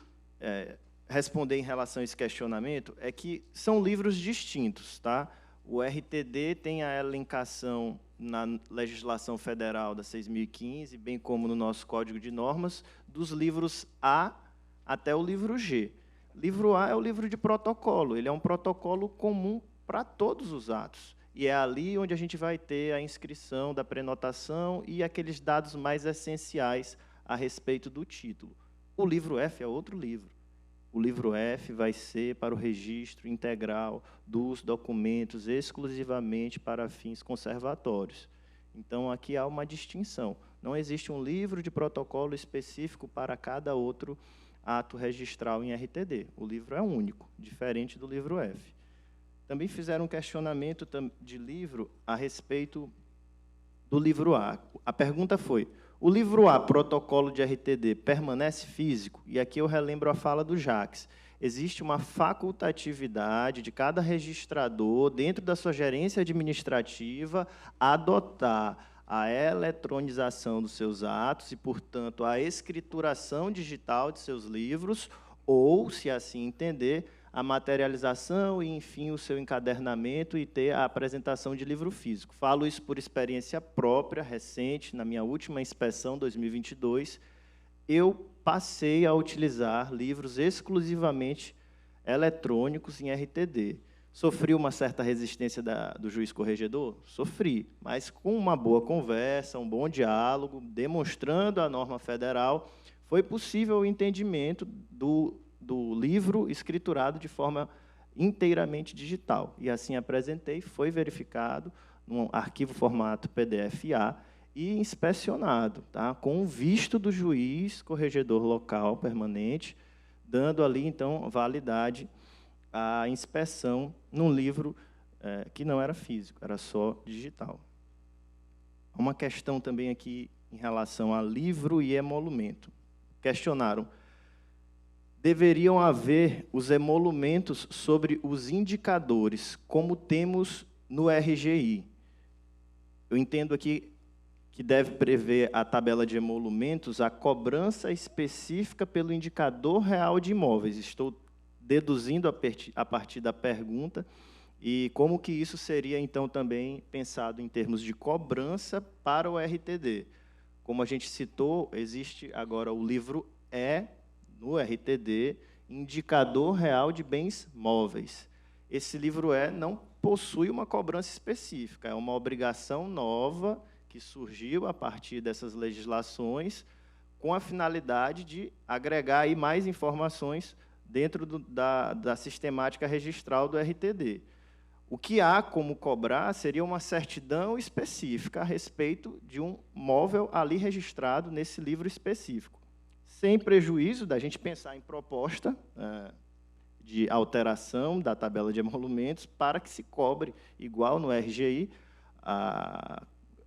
Speaker 4: responder em relação a esse questionamento é que são livros distintos. Tá? O RTD tem a elencação na legislação federal da 6.015, bem como no nosso Código de Normas, dos livros A até o livro G. Livro A é o livro de protocolo, ele é um protocolo comum para todos os atos. E é ali onde a gente vai ter a inscrição da prenotação e aqueles dados mais essenciais a respeito do título. O livro F é outro livro. O livro F vai ser para o registro integral dos documentos exclusivamente para fins conservatórios. Então, aqui há uma distinção. Não existe um livro de protocolo específico para cada outro ato registral em RTD. O livro é único, diferente do livro F. Também fizeram um questionamento de livro a respeito do livro A. A pergunta foi: o livro A, protocolo de RTD, permanece físico? E aqui eu relembro a fala do Jacques. Existe uma facultatividade de cada registrador, dentro da sua gerência administrativa, adotar a eletronização dos seus atos e, portanto, a escrituração digital de seus livros, ou, se assim entender, a materialização e, enfim, o seu encadernamento e ter a apresentação de livro físico. Falo isso por experiência própria, recente, na minha última inspeção, 2022, eu passei a utilizar livros exclusivamente eletrônicos em RTD. Sofri uma certa resistência do juiz corregedor? Sofri, mas com uma boa conversa, um bom diálogo, demonstrando a norma federal, foi possível o entendimento do livro escriturado de forma inteiramente digital. E assim apresentei, foi verificado num arquivo formato PDF-A e inspecionado, tá? Com o visto do juiz corregedor local permanente, dando ali, então, validade à inspeção num livro que não era físico, era só digital. Há uma questão também aqui em relação a livro e emolumento. Questionaram: deveriam haver os emolumentos sobre os indicadores, como temos no RGI. Eu entendo aqui que deve prever a tabela de emolumentos a cobrança específica pelo indicador real de imóveis. Estou deduzindo a partir da pergunta, e como que isso seria, então, também pensado em termos de cobrança para o RTD. Como a gente citou, existe agora o livro E, no RTD, Indicador Real de Bens Móveis. Esse livro E não possui uma cobrança específica, é uma obrigação nova que surgiu a partir dessas legislações, com a finalidade de agregar aí mais informações dentro da sistemática registral do RTD. O que há como cobrar seria uma certidão específica a respeito de um móvel ali registrado nesse livro específico, sem prejuízo da gente pensar em proposta de alteração da tabela de emolumentos para que se cobre, igual no RGI,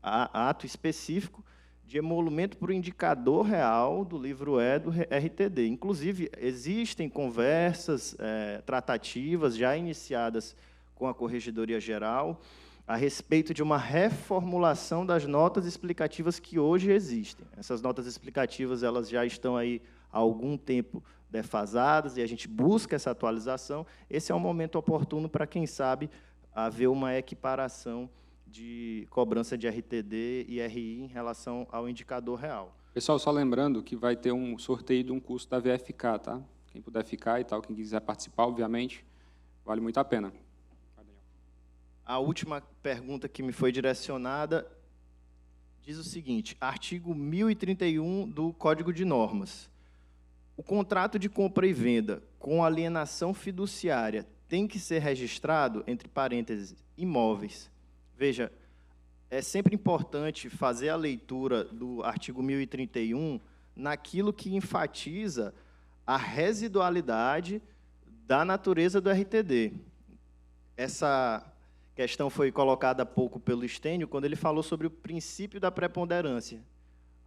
Speaker 4: ato específico de emolumento por indicador real do livro E do RTD. Inclusive, existem conversas, tratativas já iniciadas com a Corregedoria Geral a respeito de uma reformulação das notas explicativas que hoje existem. Essas notas explicativas elas já estão aí há algum tempo defasadas e a gente busca essa atualização. Esse é um momento oportuno para, quem sabe, haver uma equiparação de cobrança de RTD e RI em relação ao indicador real.
Speaker 2: Pessoal, só lembrando que vai ter um sorteio de um curso da VFK, tá? Quem puder ficar e tal, quem quiser participar, obviamente, vale muito a pena.
Speaker 4: A última pergunta que me foi direcionada diz o seguinte: artigo 1031 do Código de Normas. O contrato de compra e venda com alienação fiduciária tem que ser registrado, entre parênteses, imóveis. Veja, é sempre importante fazer a leitura do artigo 1031 naquilo que enfatiza a residualidade da natureza do RTD. Essa questão foi colocada há pouco pelo Estênio, quando ele falou sobre o princípio da preponderância.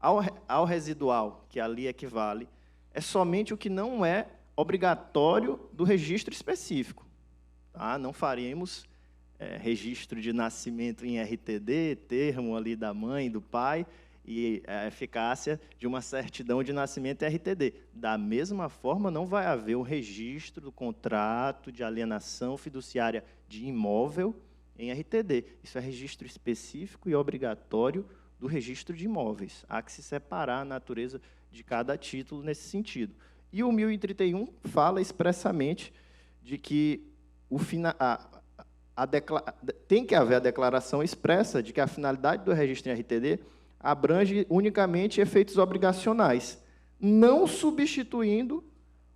Speaker 4: Ao residual, que ali equivale, é somente o que não é obrigatório do registro específico. Tá? Não faremos registro de nascimento em RTD, termo ali da mãe, do pai, e a eficácia de uma certidão de nascimento em RTD. Da mesma forma, não vai haver o registro do contrato de alienação fiduciária de imóvel em RTD. Isso é registro específico e obrigatório do registro de imóveis. Há que se separar a natureza de cada título nesse sentido. E o 1031 fala expressamente de que tem que haver a declaração expressa de que a finalidade do registro em RTD abrange unicamente efeitos obrigacionais, não substituindo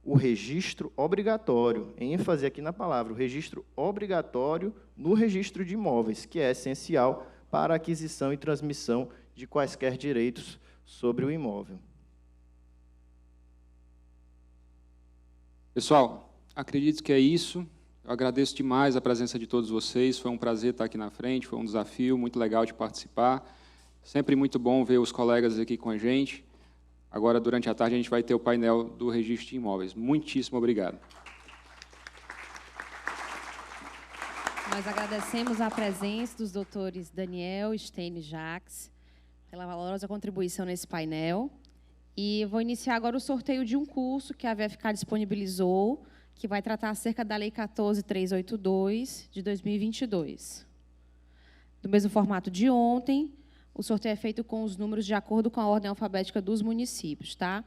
Speaker 4: o registro obrigatório, ênfase aqui na palavra, o registro obrigatório no registro de imóveis, que é essencial para a aquisição e transmissão de quaisquer direitos sobre o imóvel.
Speaker 2: Pessoal, acredito que é isso. Eu agradeço demais a presença de todos vocês. Foi um prazer estar aqui na frente, foi um desafio muito legal de participar. Sempre muito bom ver os colegas aqui com a gente. Agora, durante a tarde, a gente vai ter o painel do registro de imóveis. Muitíssimo obrigado.
Speaker 1: Nós agradecemos a presença dos doutores Daniel, Stein e Jacques pela valorosa contribuição nesse painel. E vou iniciar agora o sorteio de um curso que a VFK disponibilizou, que vai tratar acerca da Lei 14.382, de 2022. Do mesmo formato de ontem, o sorteio é feito com os números de acordo com a ordem alfabética dos municípios, tá?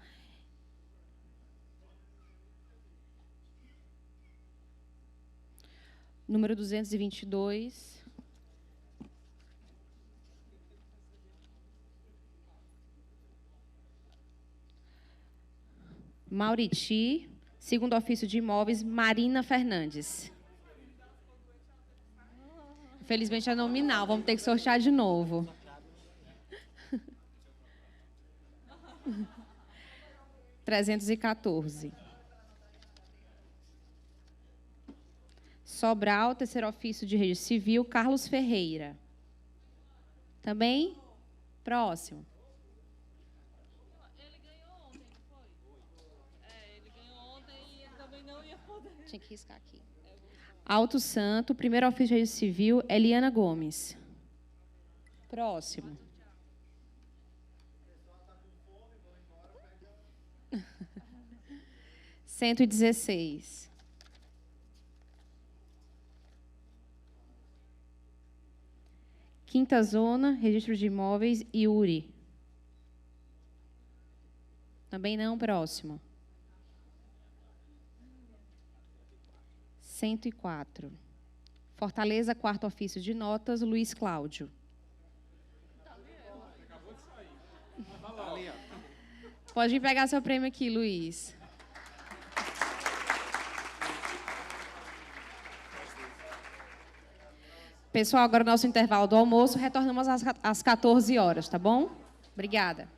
Speaker 1: Número 222. Mauriti, segundo ofício de imóveis, Marina Fernandes. Infelizmente é nominal, vamos ter que sortear de novo. (314). Sobral, terceiro ofício de registro civil, Carlos Ferreira. Também? Próximo.
Speaker 6: Ele ganhou ontem, não foi? Ele ganhou ontem e ele também não ia poder.
Speaker 1: Tinha que riscar aqui. Alto Santo, primeiro ofício de registro civil, Eliana Gomes. Próximo. (116). Quinta Zona, registro de imóveis, Yuri. Também não, próximo. 104. Fortaleza, quarto ofício de notas, Luiz Cláudio. Pode vir pegar seu prêmio aqui, Luiz. Pessoal, agora o nosso intervalo do almoço. Retornamos às 14 horas, tá bom? Obrigada.